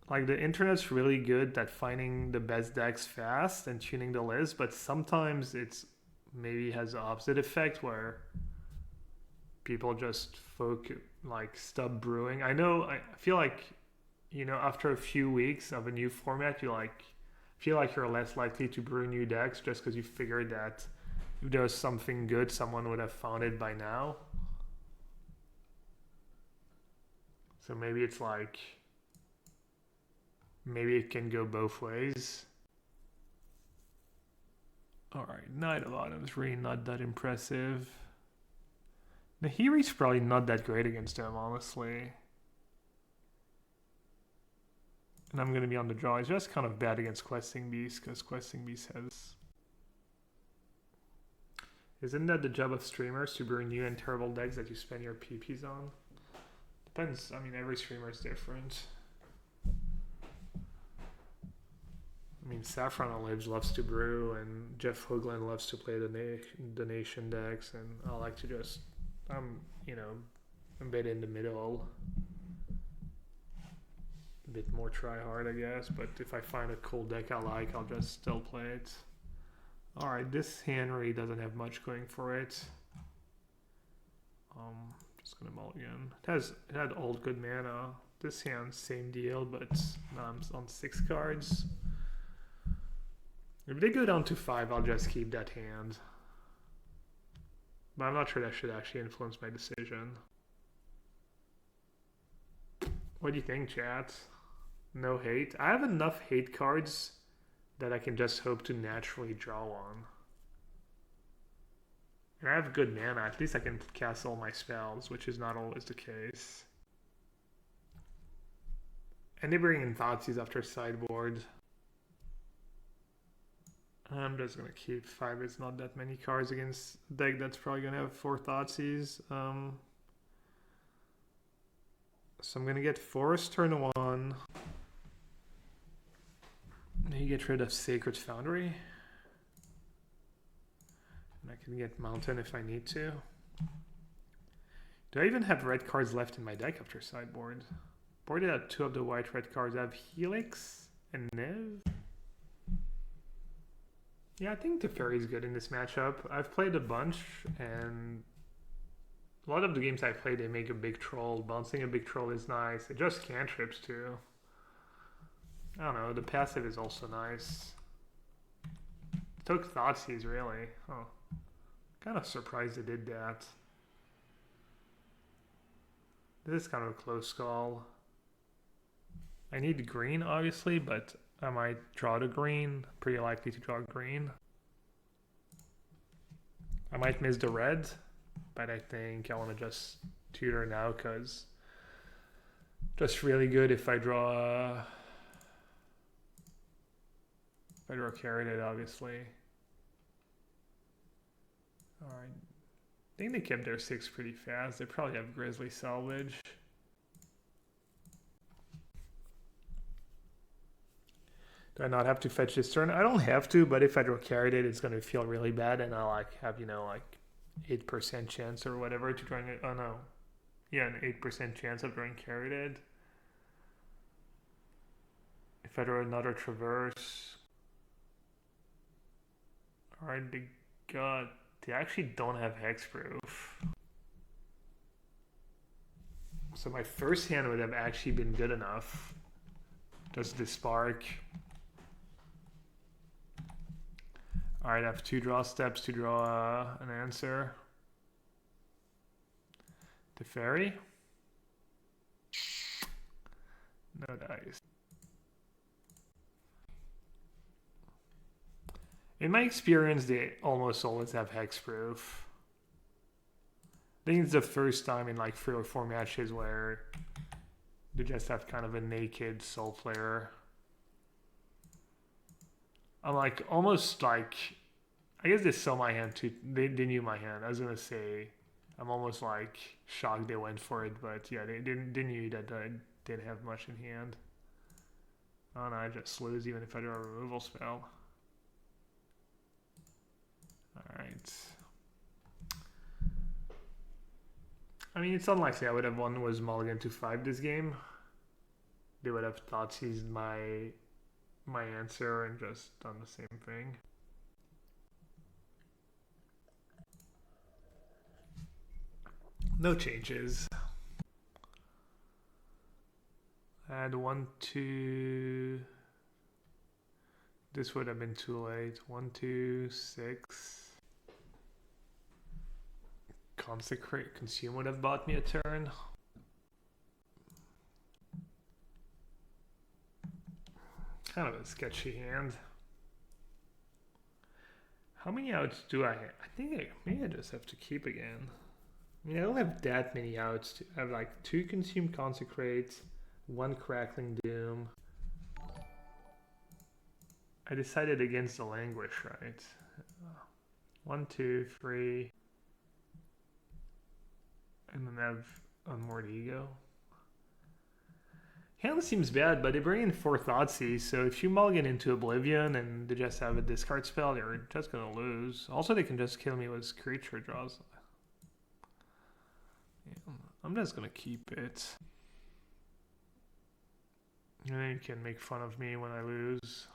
A: like the internet's really good at finding the best decks fast and tuning the list, but sometimes it's maybe has the opposite effect where people just stop brewing. I feel like, you know, after a few weeks of a new format, you feel like you're less likely to brew new decks just because you figured that if there was something good, someone would have found it by now. So maybe it's like, maybe it can go both ways. Alright, Night of Autumn is really not that impressive. Nahiri's probably not that great against him, honestly. And I'm going to be on the draw. It's just kind of bad against Questing Beast, because Questing Beast has... Isn't that the job of streamers, to brew new and terrible decks that you spend your PPs on? Depends. I mean, every streamer is different. I mean, Saffron Olives loves to brew, and Jeff Hoagland loves to play the nation decks, and I like to just... I'm, you know, a bit in the middle. A bit more try hard, I guess, but if I find a cool deck I like, I'll just still play it. Alright, this hand really doesn't have much going for it. Just gonna mulligan. It had old good mana. This hand, same deal, but now I'm on 6 cards. If they go down to 5, I'll just keep that hand. But I'm not sure that should actually influence my decision. What do you think, chat? No hate? I have enough hate cards that I can just hope to naturally draw on. And I have good mana. At least I can cast all my spells, which is not always the case. And they bring in Thoughtseize after sideboard. I'm just going to keep 5. It's not that many cards against a deck that's probably going to have 4 Thoughtseize. So I'm going to get Forest turn 1. Maybe get rid of Sacred Foundry. And I can get Mountain if I need to. Do I even have red cards left in my deck after sideboard? Boarded out 2 of the white-red cards. I have Helix and Niv. Yeah, I think Teferi's good in this matchup. I've played a bunch, and a lot of the games I play, they make a big troll. Bouncing a big troll is nice. It just cantrips too. I don't know, the passive is also nice. Took Thoughtseize, really. Oh, kind of surprised it did that. This is kind of a close call. I need green, obviously, but I might draw the green. Pretty likely to draw green. I might miss the red, but I think I want to just tutor now because just really good if I draw carried it, obviously. Alright. I think they kept their 6 pretty fast. They probably have Grizzly Salvage. Do I not have to fetch this turn? I don't have to, but if I draw carried it, it's going to feel really bad, and I'll like have, you know, like 8% chance or whatever to drawing it. Oh no. Yeah, an 8% chance of drawing carried it. If I draw another traverse. Alright, they actually don't have hexproof. So my first hand would have actually been good enough. Does the spark. Alright, I have 2 draw steps to draw an answer. The fairy. No dice. In my experience, they almost always have hexproof. I think it's the first time in like 3 or 4 matches where they just have kind of a naked soul player. I'm like almost like, I guess they saw my hand too. They knew my hand. I was gonna say, I'm almost like shocked they went for it, but yeah, they knew that I didn't have much in hand. Oh no, I just lose even if I do a removal spell. Alright. I mean, it's unlikely I would have won was mulligan to 5 this game. They would have thought he's my answer and just done the same thing. No changes. Add 1, 2. This would have been too late. 1, 2, 6. Consecrate, consume would have bought me a turn. Kind of a sketchy hand. How many outs do I have? I think maybe I just have to keep again. I mean, I don't have that many outs. I have like 2 consume consecrate, 1 crackling doom. I decided against the languish, right? 1, 2, 3. And then I have Unmoored Ego. Hand seems bad, but they bring in 4 Thoughtseize, so if you mulligan into Oblivion and they just have a discard spell, they're just gonna lose. Also, they can just kill me with creature draws. Yeah, I'm just gonna keep it. And then you can make fun of me when I lose.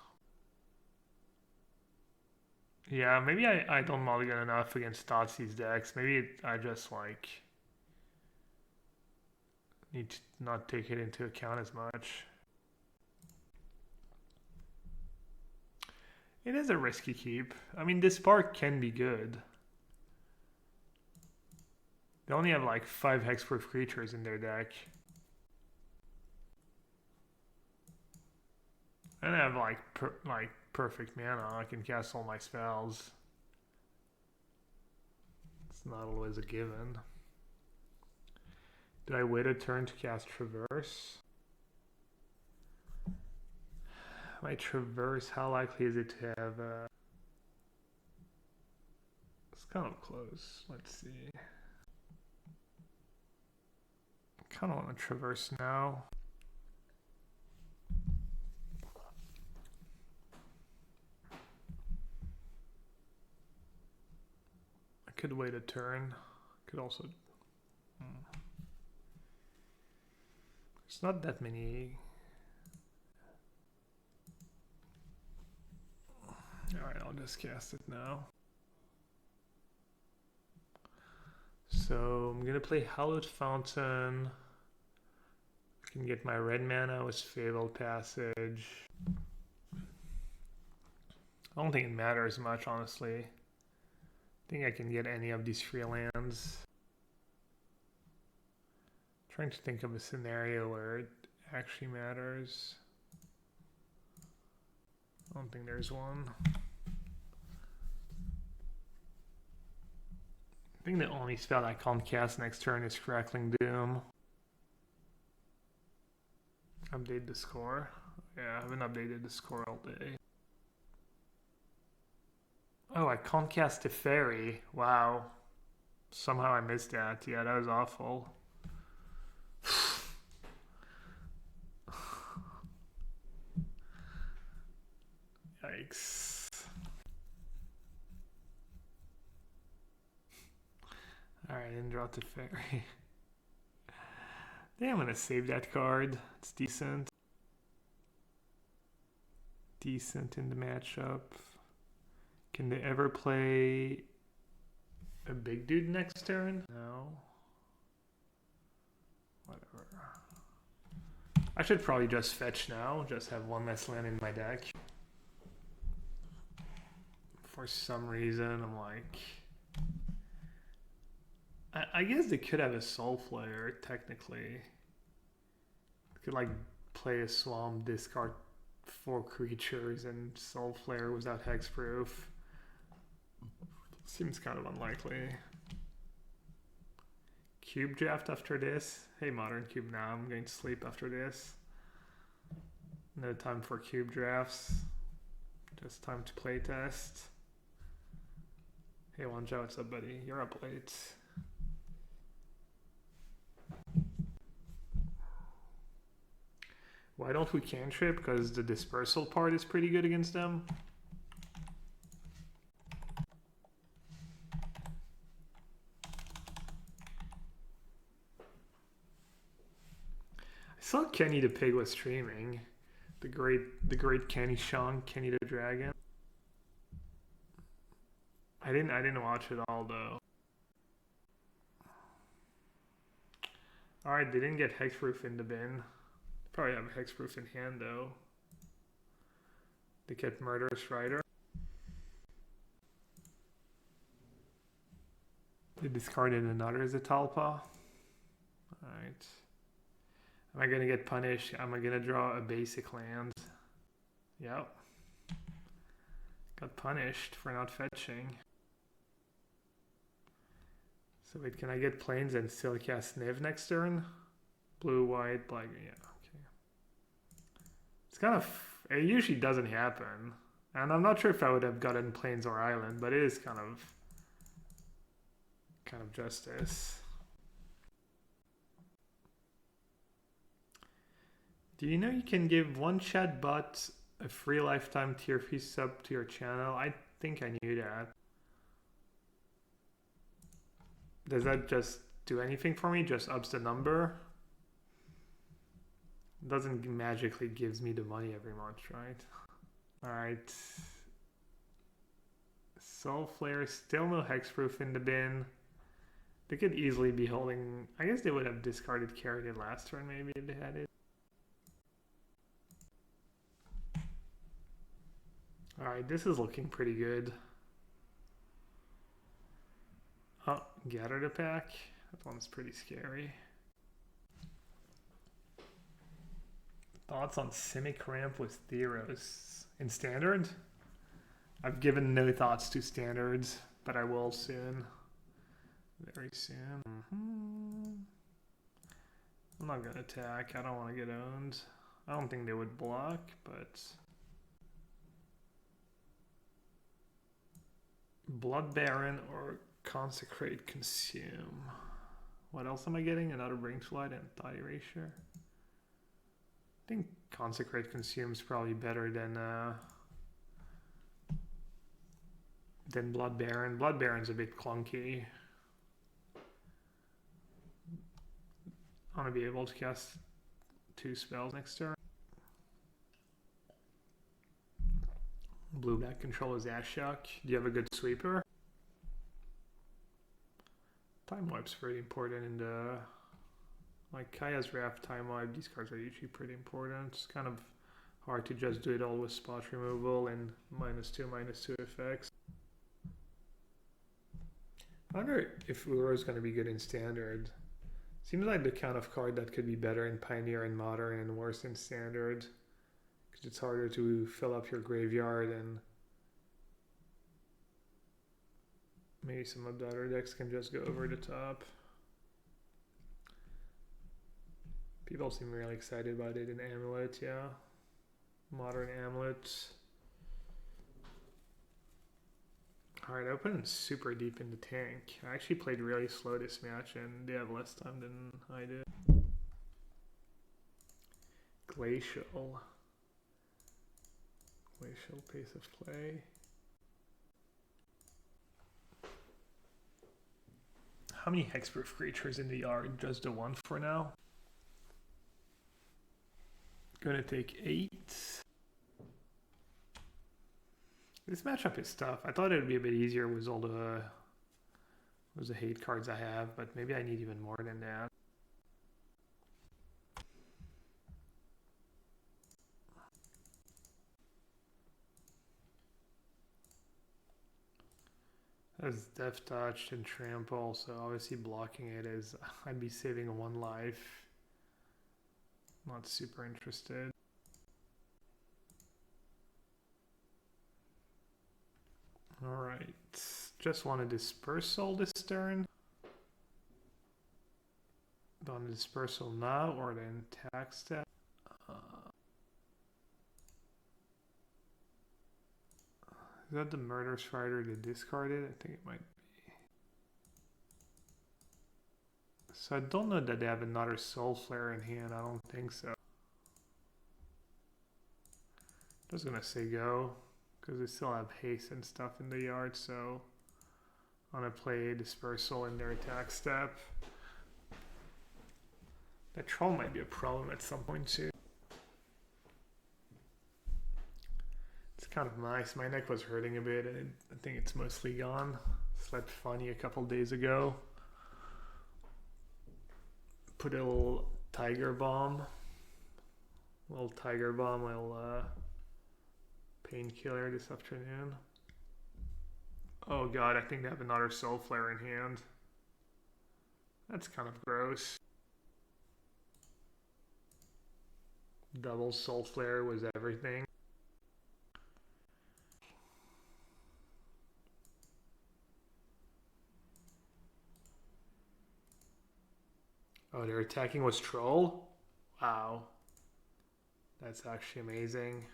A: Yeah, maybe I don't mulligan enough against Thoughtseize decks. Maybe I just like need to not take it into account as much. It is a risky keep. I mean, this spark can be good. They only have like 5 hexproof creatures in their deck. And I have like perfect mana. I can cast all my spells. It's not always a given. Did I wait a turn to cast Traverse? My Traverse, how likely is it to have it's kind of close. Let's see. I kind of want to Traverse now. I could wait a turn. Could also... It's not that many. Alright, I'll just cast it now. So I'm gonna play Hallowed Fountain. I can get my red mana with Fabled Passage. I don't think it matters much, honestly. I think I can get any of these 3 lands. Trying to think of a scenario where it actually matters. I don't think there's one. I think the only spell I can't cast next turn is Crackling Doom. Update the score. Yeah, I haven't updated the score all day. Oh, I can't cast a fairy. Wow. Somehow I missed that. Yeah, that was awful. Yikes. Alright, and draw to fairy. I'm gonna save that card. It's decent. Decent in the matchup. Can they ever play a big dude next turn? No. Whatever. I should probably just fetch now. Just have one less land in my deck. For some reason, I'm like... I guess they could have a Soul Flare, technically. Could like play a swamp, discard 4 creatures, and Soul Flare without hexproof. Seems kind of unlikely. Cube draft after this. Hey, Modern Cube, now I'm going to sleep after this. No time for cube drafts. Just time to play test. Hey, Wanja, what's up, buddy? You're up late. Why don't we cantrip? Because the dispersal part is pretty good against them. I saw Kenny the Pig was streaming. The great Kenny Sean, Kenny the Dragon. I didn't watch it all though. Alright, they didn't get hexproof in the bin. Probably have hexproof in hand though. They kept Murderous Rider. They discarded another Zetalpa. Alright. Am I gonna get punished? Am I gonna draw a basic land? Yep. Got punished for not fetching. So wait, can I get plains and still cast Niv next turn? Blue, white, black, yeah, okay. It's kind of, it usually doesn't happen. And I'm not sure if I would have gotten plains or island, but it is kind of justice. Do you know you can give one chat bot a free lifetime tier 3 sub to your channel? I think I knew that. Does that just do anything for me? Just ups the number? Doesn't magically gives me the money every month, right? Alright. Soul Flare, still no hexproof in the bin. They could easily be holding... I guess they would have discarded carried it last turn maybe if they had it. Alright, this is looking pretty good. Oh, Gather the Pack. That one's pretty scary. Thoughts on Simic Ramp with Theros in Standard? I've given no thoughts to Standards, but I will soon. Very soon. I'm not going to attack. I don't want to get owned. I don't think they would block, but... Blood Baron or Consecrate Consume. What else am I getting? Another Bringflight and Thought Erasure. I think Consecrate Consume is probably better than Blood Baron. Blood Baron's a bit clunky. I want to be able to cast 2 spells next turn. Blue-black control is Ashok. Do you have a good sweeper? Time Wipe's pretty important in the... Like Kaya's Raft, Time Wipe, these cards are usually pretty important. It's kind of hard to just do it all with spot removal and -2/-2 effects. I wonder if Uro is going to be good in Standard. Seems like the kind of card that could be better in Pioneer and Modern and worse in Standard. Because it's harder to fill up your graveyard and maybe some of the other decks can just go over the top. People seem really excited about it in Amulet, yeah. Modern Amulet. Alright, I opened super deep in the tank. I actually played really slow this match and they have less time than I did. Glacial. Glacial pace of play. How many hexproof creatures in the yard? Just the one for now. Gonna take 8. This matchup is tough. I thought it would be a bit easier with all the hate cards I have, but maybe I need even more than that. That's Death Touch and Trample, so obviously blocking it is, I'd be saving 1 life. Not super interested. Alright, just want a Dispersal this turn. Want a Dispersal now or then attack step. Is that the Murder Strider they discarded? I think it might be. So I don't know that they have another Soul Flare in hand. I don't think so. Just gonna say go, because they still have haste and stuff in the yard, so I'm gonna play Dispersal in their attack step. That Troll might be a problem at some point too. Kind of nice. My neck was hurting a bit, and I think it's mostly gone. Slept funny a couple days ago. Put a little Tiger Bomb. Little painkiller this afternoon. Oh god, I think they have another Soul Flare in hand. That's kind of gross. Double Soul Flare was everything. Oh, their attacking was Troll? Wow. That's actually amazing.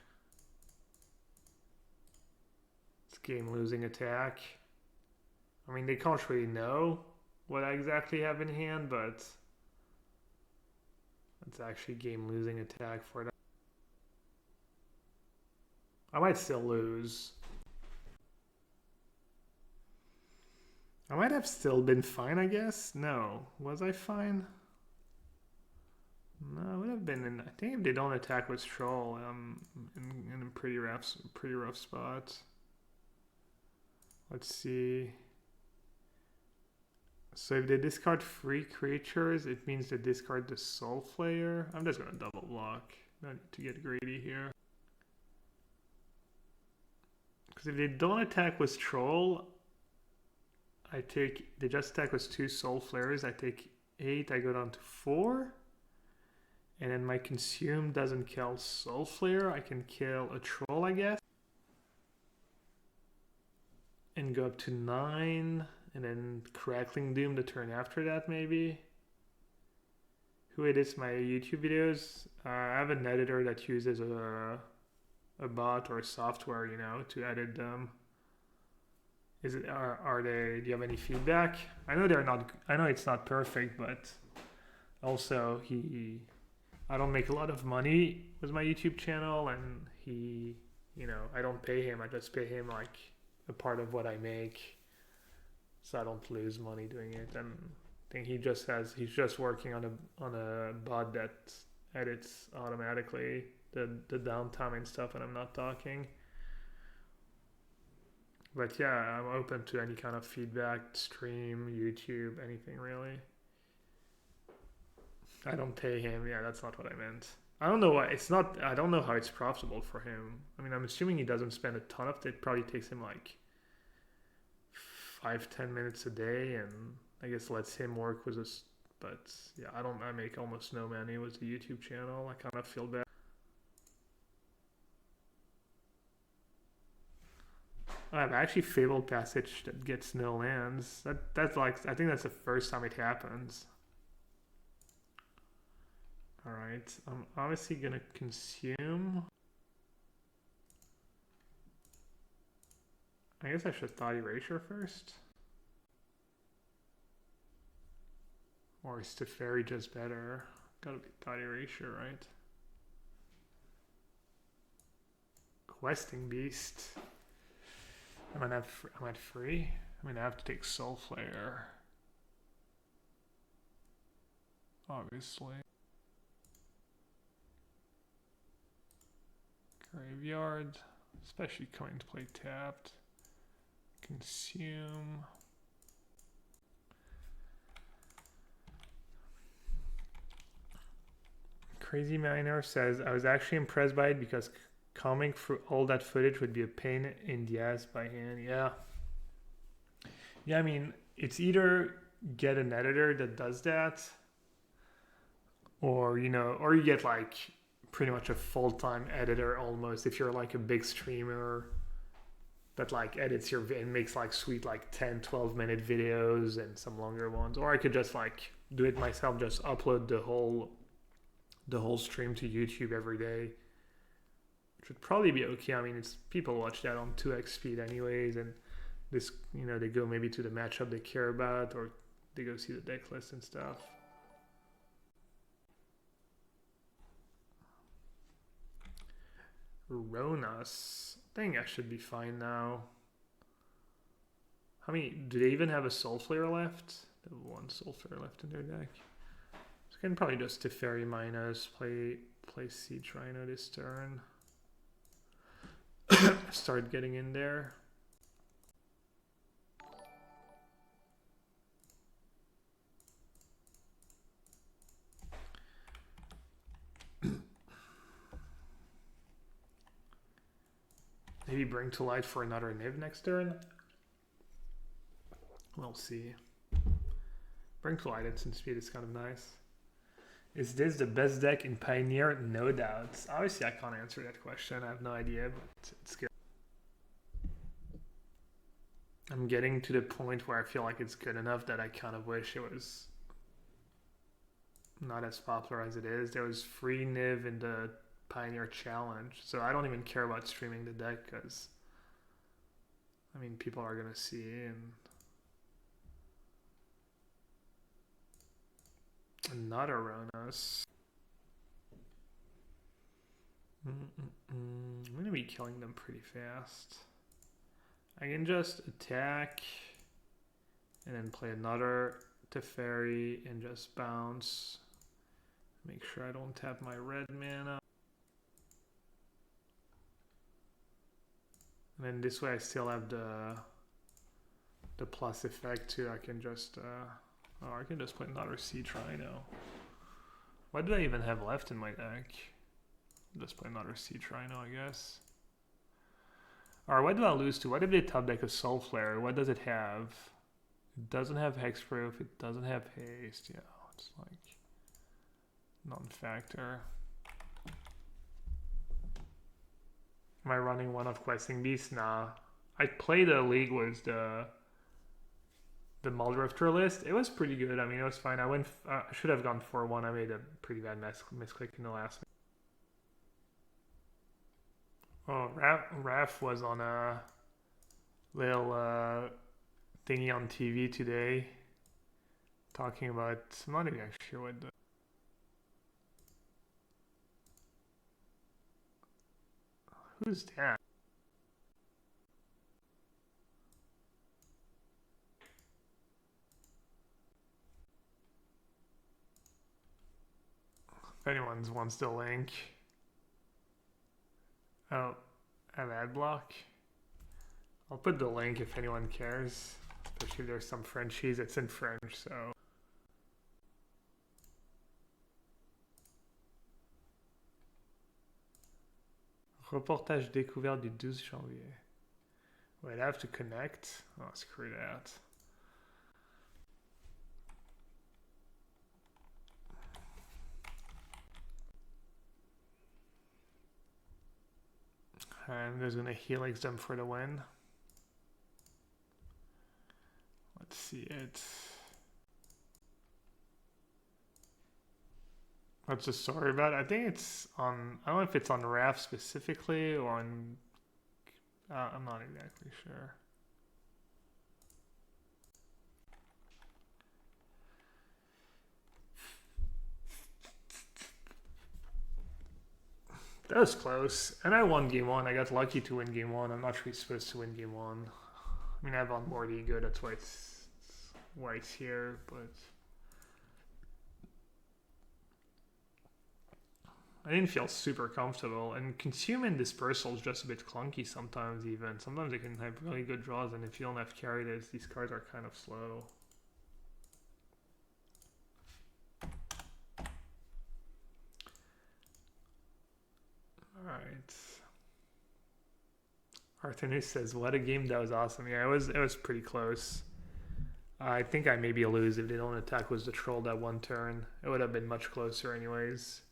A: It's game-losing attack. I mean, they can't really know what I exactly have in hand, but it's actually game-losing attack for them. I might still lose. I might have still been fine, I guess. No. Was I fine? No, I would have been in. I think if they don't attack with Troll, I'm in a pretty rough spot. Let's see. So if they discard 3 creatures, it means they discard the Soul Flare. I'm just gonna double block. No need to get greedy here. Because if they don't attack with Troll, they just attack with 2 Soul Flares. I take 8. I go down to 4. And then my Consume doesn't kill Soul Flare. I can kill a Troll, I guess. And go up to 9. And then Crackling Doom the turn after that, maybe. Who edits my YouTube videos? I have an editor that uses a bot or software, you know, to edit them. Do you have any feedback? I know it's not perfect, but also I don't make a lot of money with my YouTube channel, and I don't pay him. I just pay him like a part of what I make, so I don't lose money doing it. And I think he's just working on a bot that edits automatically the downtime and stuff when I'm not talking. But yeah, I'm open to any kind of feedback, stream, YouTube, anything really. I don't pay him. Yeah, that's not what I meant. I don't know why. I don't know how it's profitable for him. I mean, I'm assuming he doesn't spend a ton of it. It probably takes him like 5-10 minutes a day, and I guess lets him work with us. But yeah, I make almost no money with the YouTube channel. I kind of feel bad. I have actually Fabled Passage that gets no lands. That's like, I think that's the first time it happens. Alright, I'm obviously gonna consume. I guess I should Thought Erasure first. Or is Teferi just better? Gotta be Thought Erasure, right? questing beast. I'm at free. I mean, I have to take Soul Flare. Obviously. Graveyard, especially coming to play tapped. Consume. Crazy Miner says, I was actually impressed by it because combing through all that footage would be a pain in the ass by hand. Yeah. Yeah, I mean, it's either get an editor that does that, or, you know, or you get like pretty much a full-time editor almost if you're like a big streamer that like edits your and makes like sweet like 10-12 minute videos and some longer ones. Or I could just like do it myself, just upload the whole stream to YouTube every day, which would probably be okay. I mean, it's people watch that on 2x speed anyways, and this, you know, they go maybe to the matchup they care about, or they go see the deck list and stuff. Ronas, I think I should be fine now. How many do they even have a Soul Flare left? They have one Soul Flare left in their deck. So I can probably just Teferi minus, play Siege Rhino this turn. Start getting in there. Maybe bring to light for another Niv next turn. We'll see. Bring to light instant speed is kind of nice. Is this the best deck in Pioneer? No doubt. Obviously, I can't answer that question. I have no idea, but it's good. I'm getting to the point where I feel like it's good enough that I kind of wish it was not as popular as it is. There was free Niv in the Pioneer Challenge, so I don't even care about streaming the deck because, I mean, people are going to see, and another Ronas. I'm going to be killing them pretty fast. I can just attack and then play another Teferi and just bounce. Make sure I don't tap my red mana. And then this way I still have the plus effect too. I can just I can just play another Siege Rhino. What do I even have left in my deck? Just play another Siege Rhino, I guess. Or what do I lose to? What if they top deck a Soul Flare? What does it have? It doesn't have Hexproof. It doesn't have haste. Yeah, it's like non-factor. Am I running one of Questing Beast? Nah. I played a league with the Muldrifter list. It was pretty good. I mean, it was fine. I should have gone 4-1. I made a pretty bad misclick in the last one. Oh, Raph was on a little thingy on TV today talking about, I'm not even sure what the... Who's that? If anyone wants the link. Oh, I have ad block. I'll put the link if anyone cares. Especially if there's some Frenchies. It's in French, so. Reportage découvert du 12 janvier. Wait, I have to connect? Oh, screw that. And there's gonna Helix them for the win. Let's see it. What's the story about? I think it's on, I don't know if it's on RAF specifically or on, I'm not exactly sure. That was close. And I won game one. I got lucky to win game one. I'm not really supposed to win game one. I mean, I have on board ego. That's why it's here. But I didn't feel super comfortable. And consume and dispersal is just a bit clunky sometimes even. Sometimes they can have really good draws. And if you don't have carried, these cards are kind of slow. Alright. Artenis says, what a game, that was awesome. Yeah, it was pretty close. I think I maybe lose if the only attack was the troll that one turn. It would have been much closer anyways.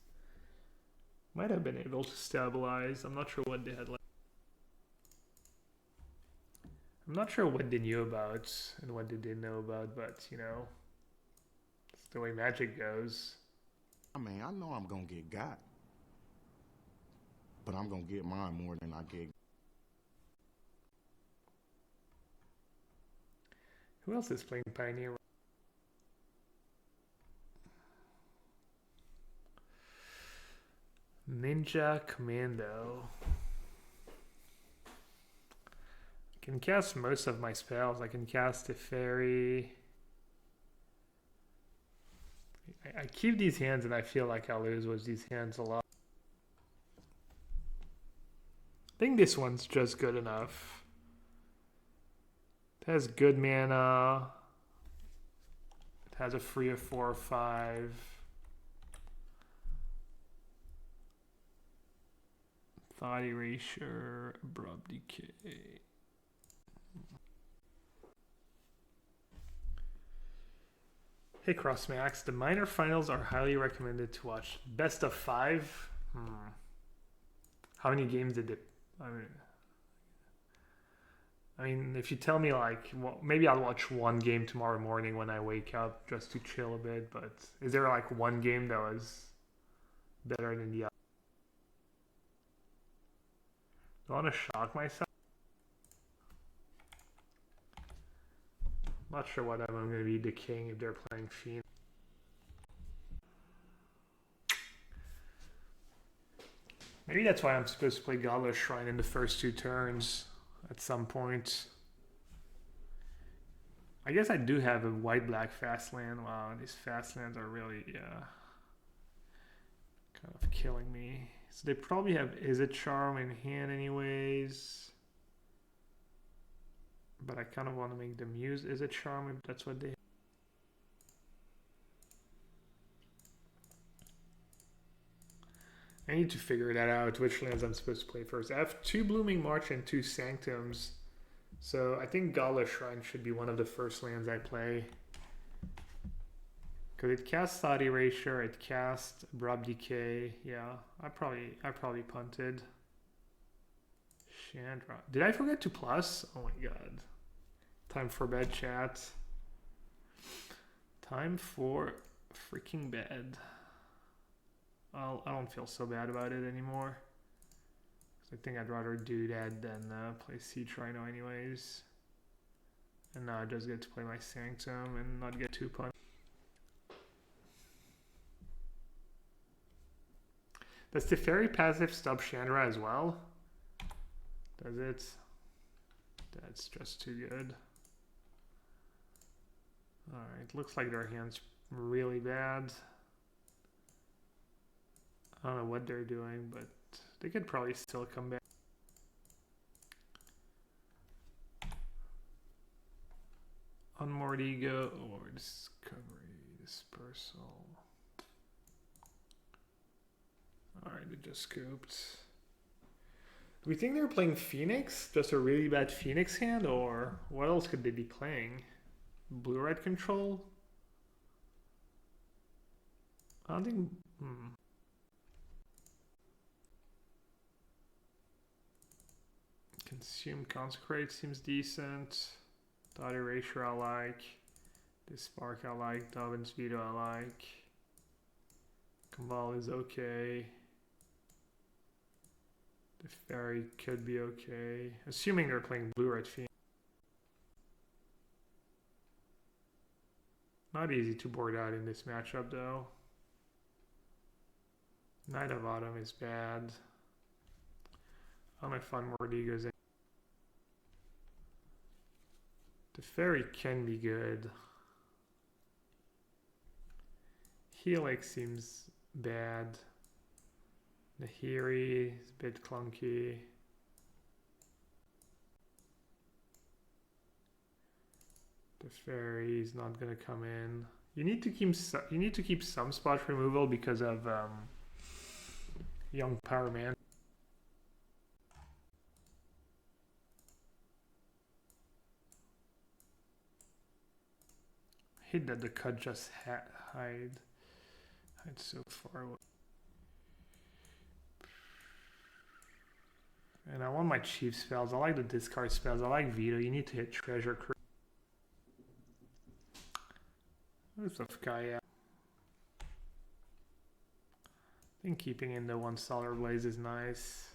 A: Might have been able to stabilize. I'm not sure what they had left. I'm not sure what they knew about and what they didn't know about, but you know, it's the way Magic goes.
B: I mean, I know I'm going to get got. But I'm going to get mine more than I get.
A: Who else is playing Pioneer? Ninja Commando. I can cast most of my spells. I can cast a fairy. I keep these hands and I feel like I lose with these hands a lot. I think this one's just good enough. It has good mana. It has a free of 4 or 5. Thought Erasure, Abrupt Decay. Hey Crossmax, the minor finals are highly recommended to watch. Best of 5? How many games did it? I mean, if you tell me like, well, maybe I'll watch one game tomorrow morning when I wake up just to chill a bit. But is there like one game that was better than the other? Do I want to shock myself? I'm not sure what I'm going to be decaying if they're playing Phoenix. Maybe that's why I'm supposed to play Godless Shrine in the first 2 turns at some point. I guess I do have a white-black fast land. Wow, these fast lands are really, kind of killing me. So they probably have Izzet Charm in hand anyways. But I kind of want to make them use Izzet Charm if that's what they have. I need to figure that out, which lands I'm supposed to play first. I have 2 Blooming March and 2 Sanctums. So I think Godless Shrine should be one of the first lands I play. Because it casts Thought Erasure, it casts Abrupt Decay. Yeah, I probably punted. Chandra. Did I forget to plus? Oh my god. Time for bed, chat. Time for freaking bed. Well, I don't feel so bad about it anymore. I think I'd rather do that than play Siege Rhino anyways. And now I just get to play my Sanctum and not get too punished. Does the fairy passive stop Chandra as well? Does it? That's just too good. Alright, looks like their hand's really bad. I don't know what they're doing, but they could probably still come back. Unmoored Ego or Discovery, Dispersal. Alright, they just scooped. Do we think they're playing Phoenix? Just a really bad Phoenix hand? Or what else could they be playing? Blue-red control? I don't think... Consume Consecrate seems decent. Thought Erasure I like. This Spark I like. Dovin's Veto I like. Cabal is okay. The Fairy could be okay. Assuming they're playing Blue-Red Phoenix. Not easy to board out in this matchup though. Knight of Autumn is bad. I don't know if Unworthy goes in. The Fairy can be good. Helix seems bad. The Nahiri is a bit clunky. The Fairy is not gonna come in. You need to keep some spot removal because of Young Power Man. I hate that the cut just hide so far away. And I want my chief spells. I like the discard spells. I like Veto. You need to hit Treasure Cruise. Who's the guy? I think keeping in the 1 Solar Blaze is nice.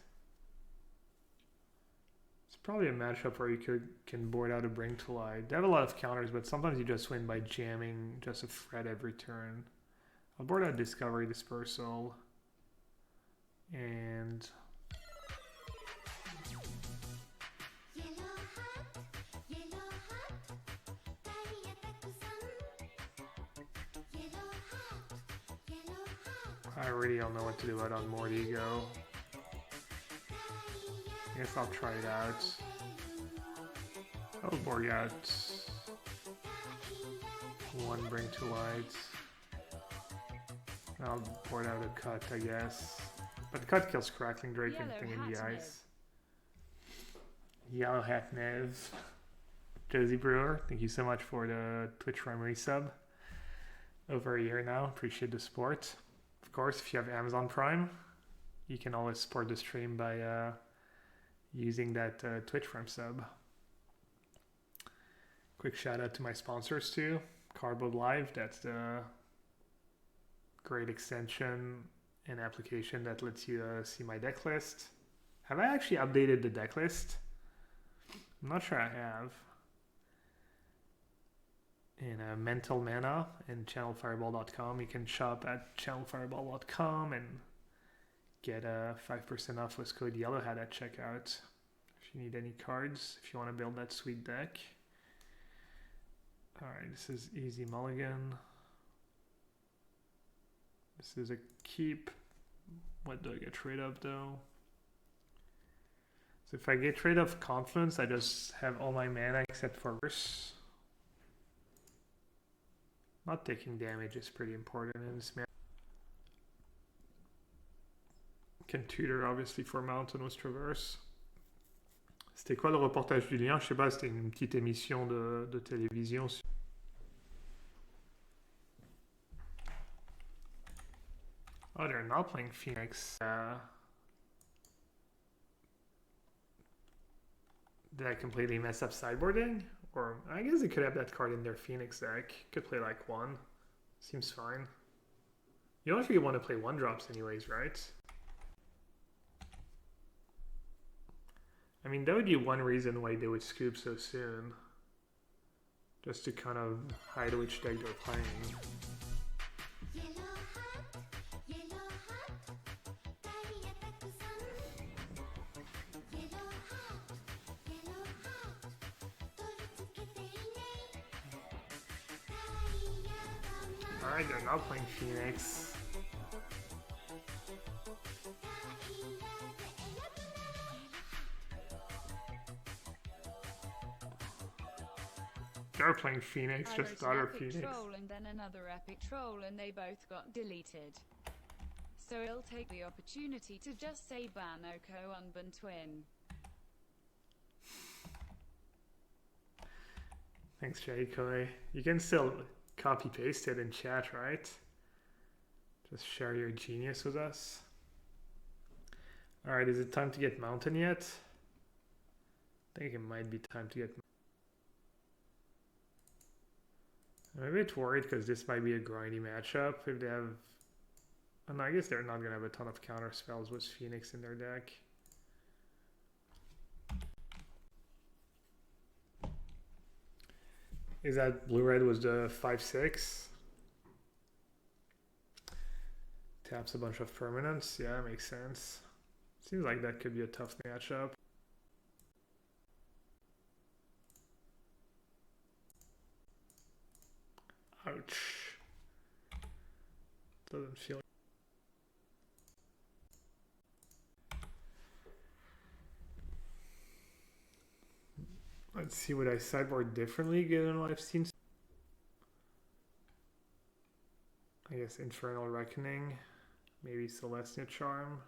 A: It's probably a matchup where you can board out a Bring to Light. They have a lot of counters, but sometimes you just win by jamming just a threat every turn. I'll board out Discovery Dispersal. And I really don't know what to do about on MTGO. I guess I'll try it out. I'll board out 1 Bring to Light. I'll board out a Cut, I guess. But Cut kills Crackling Drake and thing in the ice. Yellowhat Niv. Josie Brewer, thank you so much for the Twitch Prime resub. Over a year now, appreciate the support. Of course, if you have Amazon Prime, you can always support the stream by using that Twitch Prime sub. Quick shout out to my sponsors too. Cardboard Live, that's the great extension and application that lets you see my deck list. Have I actually updated the deck list? I'm not sure I have. In Mental Mana and channelfireball.com. You can shop at channelfireball.com and get 5% off with code yellowhat at checkout. If you need any cards, if you want to build that sweet deck. Alright, this is Easy Mulligan. This is a keep. What do I get rid of though? So if I get rid of Confluence, I just have all my mana except for Verse. Not taking damage is pretty important in this match. Can tutor obviously for Mountain with Traverse. C'était quoi le reportage du lien? Je sais pas, c'était une petite émission de télévision. Oh, they're not playing Phoenix. Did I completely mess up sideboarding? Or I guess they could have that card in their Phoenix deck. Could play like 1. Seems fine. You don't really want to play 1-drops anyways, right? I mean, that would be one reason why they would scoop so soon. Just to kind of hide which deck they're playing. Alright, they're not playing Phoenix. They're playing Phoenix, just daughter Phoenix.
C: Troll and then another epic troll and they both got deleted. So I'll take the opportunity to just say ban Oko Unban Twin.
A: Thanks, Jay-Koi. You can still copy paste it in chat, right? Just share your genius with us. Alright, is it time to get Mountain yet? I think it might be time to get. I'm a bit worried because this might be a grindy matchup if they have. And I guess they're not gonna have a ton of counter spells with Phoenix in their deck. Is that blue-red was the 5/6? Taps a bunch of permanents. Yeah, makes sense. Seems like that could be a tough matchup. Ouch. Doesn't feel. Let's see what I sideboard differently given what I've seen. I guess Infernal Reckoning, maybe Celestia Charm.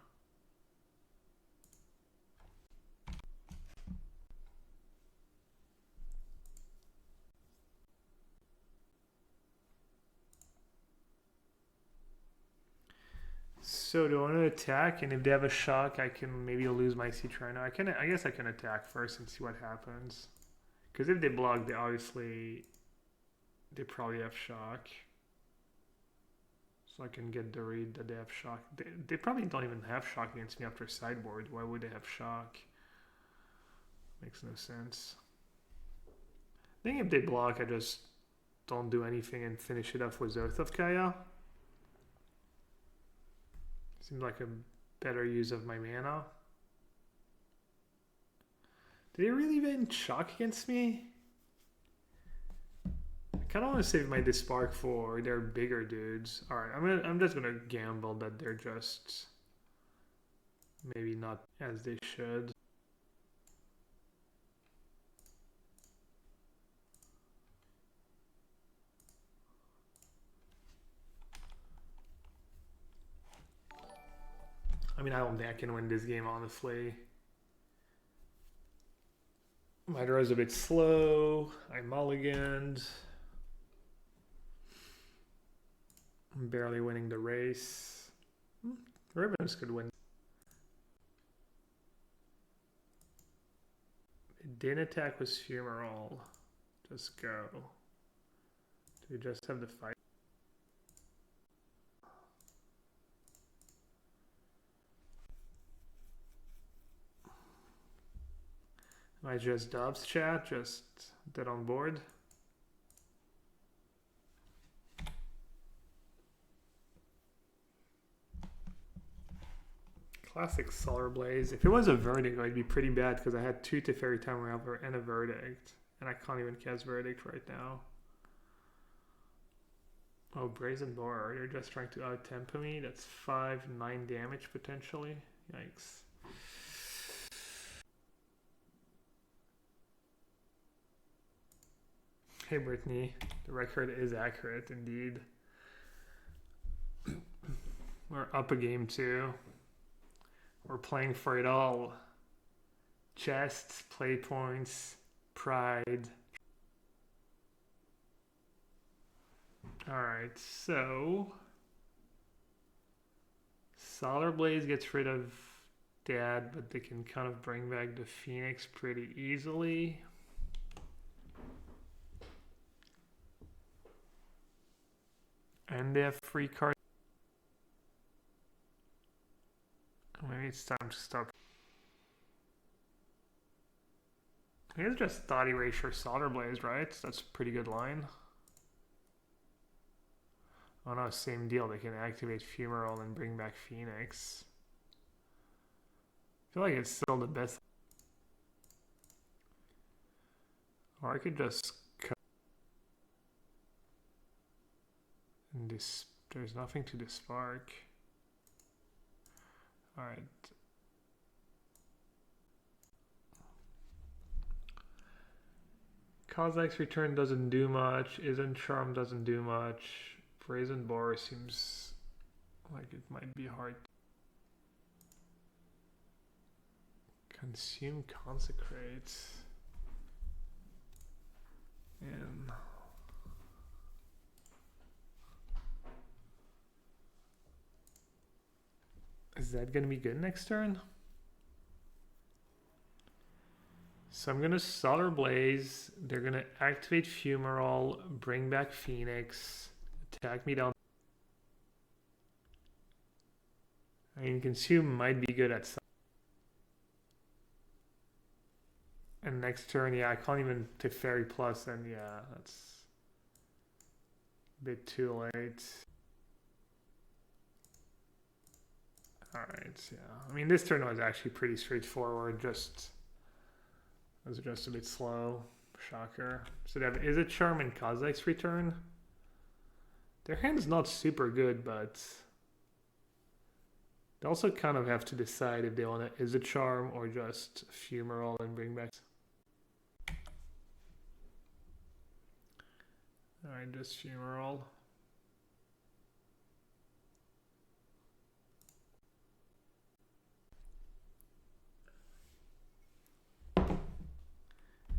A: So do I want to attack? And if they have a shock, I can maybe lose my Citrino. I guess I can attack first and see what happens. Because if they block, they probably have shock. So I can get the read that they have shock. They probably don't even have shock against me after sideboard. Why would they have shock? Makes no sense. I think if they block, I just don't do anything and finish it off with Oath of Kaya. Seems like a better use of my mana. Did they really even shock against me? I kind of want to save my Dispark for their bigger dudes. All right, I'm just gonna gamble that they're just maybe not as they should. I mean, I don't think I can win this game, honestly. My draw's a bit slow. I mulliganed. I'm barely winning the race. Ribbons could win. It didn't attack with Fumarole. Just go. Do we just have the fight? I just dubs chat, just dead on board. Classic Solar Blaze. If it was a Verdict, it'd be pretty bad because I had 2 Teferi Time Raveler and a Verdict. And I can't even cast Verdict right now. Oh, Brazen Boar. They're just trying to out-tempo me. That's 5-9 damage potentially. Yikes. Hey Brittany, the record is accurate indeed. We're up a game too. We're playing for it all. Chests, play points, pride. Alright, so Solar Blaze gets rid of Dad, but they can kind of bring back the Phoenix pretty easily. And they have free cards. Maybe it's time to stop. I guess just Thought Erasure Solar Blaze, right? That's a pretty good line. Oh no, same deal. They can activate Fumarole and bring back Phoenix. I feel like it's still the best. Or I could just cut. And this, there's nothing to the spark. Alright. Kozak's Return doesn't do much. Isn't Charm doesn't do much. Brazen Boar seems like it might be hard. Consume Consecrate. And is that gonna be good next turn? So I'm gonna Solar Blaze. They're gonna activate Fumarole, bring back Phoenix, attack me down. I mean, Consume might be good at some. And next turn, yeah, I can't even Teferi Plus, and yeah, that's a bit too late. Alright, yeah. I mean, this turn was actually pretty straightforward. It was just a bit slow. Shocker. So they have Izzet Charm and Kozilek's Return. Their hand's not super good, but they also kind of have to decide if they want to Izzet Charm or just Fumarole and bring back. Alright, just Fumarole.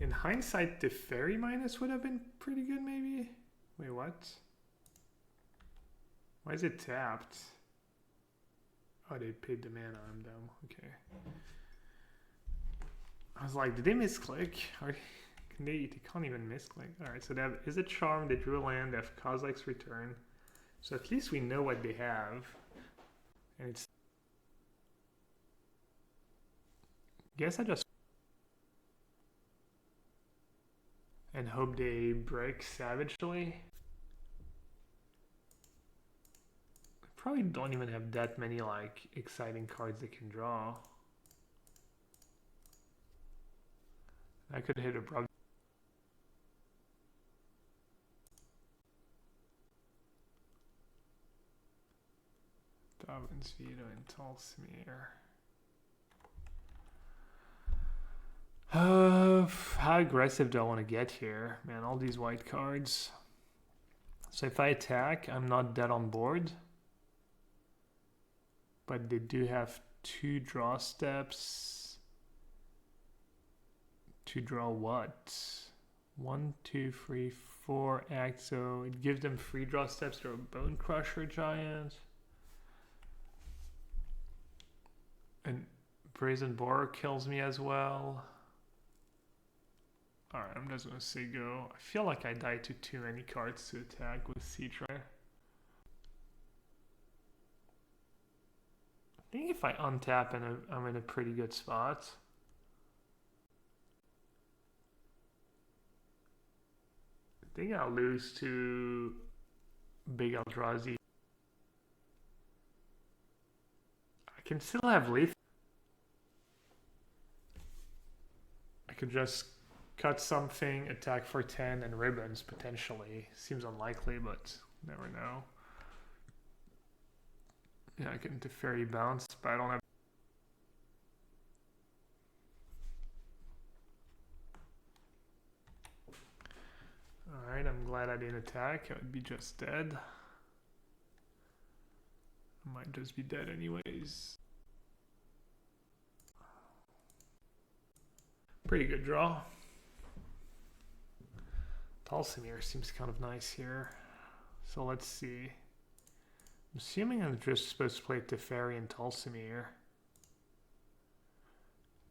A: In hindsight, the Fairy Minus would have been pretty good, maybe? Wait, what? Why is it tapped? Oh, they paid the mana, I'm dumb. Okay. I was like, did they misclick? They can't even misclick. Alright, so they have Izzet Charm, they drew a land, they have Kozilek's Return. So at least we know what they have. And it's... Guess I just... And hope they break savagely. Probably don't even have that many like exciting cards they can draw. I could hit a problem. Dobbins, Vito, and Tolsmere. How aggressive do I want to get here? Man, all these white cards. So if I attack, I'm not dead on board. But they do have 2 draw steps. To draw what? 1, 2, 3, 4 act. So it gives them 3 draw steps to a Bone Crusher Giant. And Brazen Boar kills me as well. Alright, I'm just gonna say go. I feel like I died to too many cards to attack with Citra. I think if I untap and I'm in a pretty good spot. I think I'll lose to Big Eldrazi. I can still have Leaf. I could just cut something, attack for 10, and ribbons potentially. Seems unlikely, but never know. Yeah, I can Teferi bounce, but I don't have. Alright, I'm glad I didn't attack. I would be just dead. I might just be dead anyways. Pretty good draw. Tolsimir seems kind of nice here. So let's see. I'm assuming I'm just supposed to play Teferi and Tolsimir.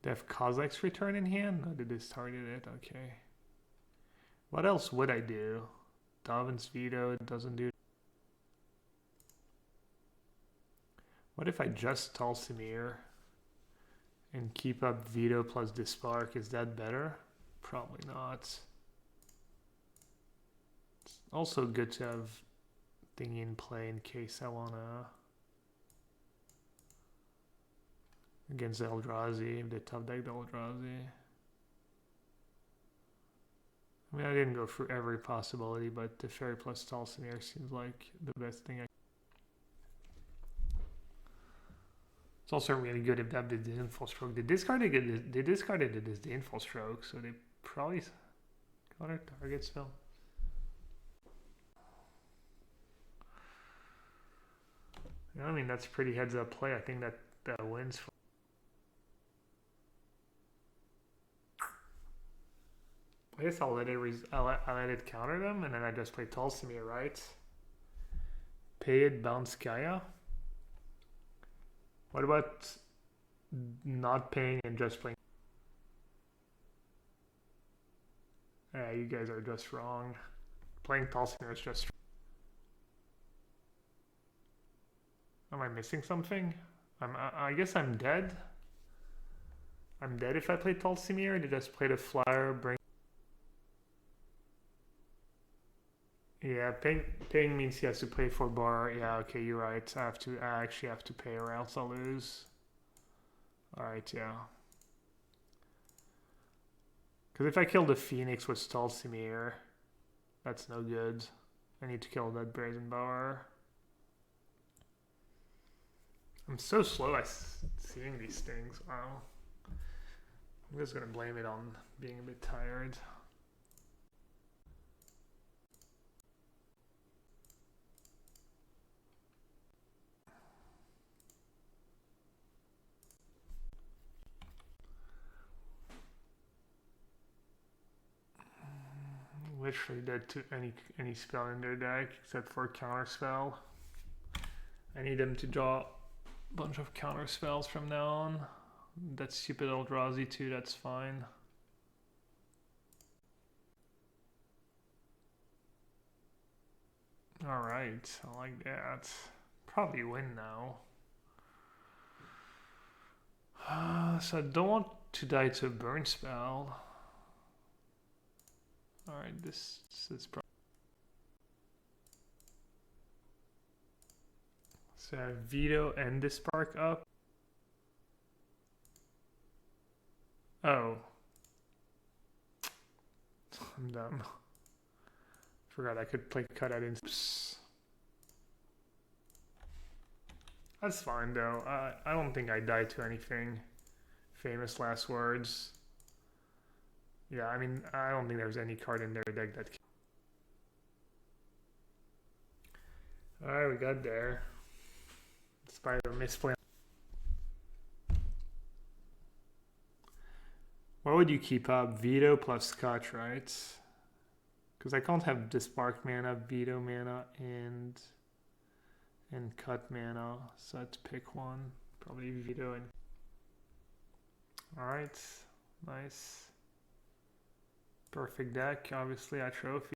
A: They have Kozilek's Return in hand? No, they discarded it. Okay. What else would I do? Dovin's Veto, it doesn't do. What if I just Tolsimir and keep up Veto plus Dispark? Is that better? Probably not. It's also good to have Thingy in play in case I wanna against Eldrazi, if they top deck the Eldrazi. I mean, I didn't go through every possibility, but Teferi plus Tolsimir seems like the best thing. It's also really good if that did the Disdainful Stroke. They discarded the Disdainful Stroke, so they probably got our target spell. Yeah, I mean, that's pretty heads up play. I think that wins. I guess I'll let it counter them, and then I just play Tolsimir, right? Pay it, bounce Gaia. What about not paying and just playing? Yeah, you guys are just wrong. Playing Tolsimir is just. Am I missing something? I guess I'm dead. I'm dead if I play Tolsimir. They just play the flyer, bring. Yeah, paying means he has to pay for bar. Yeah, okay, you're right. I actually have to pay or else I'll lose. Alright, yeah. Because if I kill the Phoenix with Stalsimir, that's no good. I need to kill that Brazen Bower. I'm so slow at seeing these things. Wow. I'm just gonna blame it on being a bit tired. Literally dead to any spell in their deck except for counter spell. I need them to draw a bunch of counter spells from now on. That stupid Eldrazi too, that's fine. Alright, I like that. Probably win now. So I don't want to die to a burn spell. Alright, this is probably... So I veto and this spark up. Oh. I'm dumb. Forgot I could play cut out in. That's fine though. I don't think I died to anything. Famous last words. Yeah, I mean, I don't think there's any card in their deck that. Alright, we got there. Despite a misplay. What would you keep up? Veto plus Scotch, right? Because I can't have the spark mana, veto mana, and cut mana. So let's pick one. Probably veto and. Alright, nice. Perfect deck, obviously, a trophy.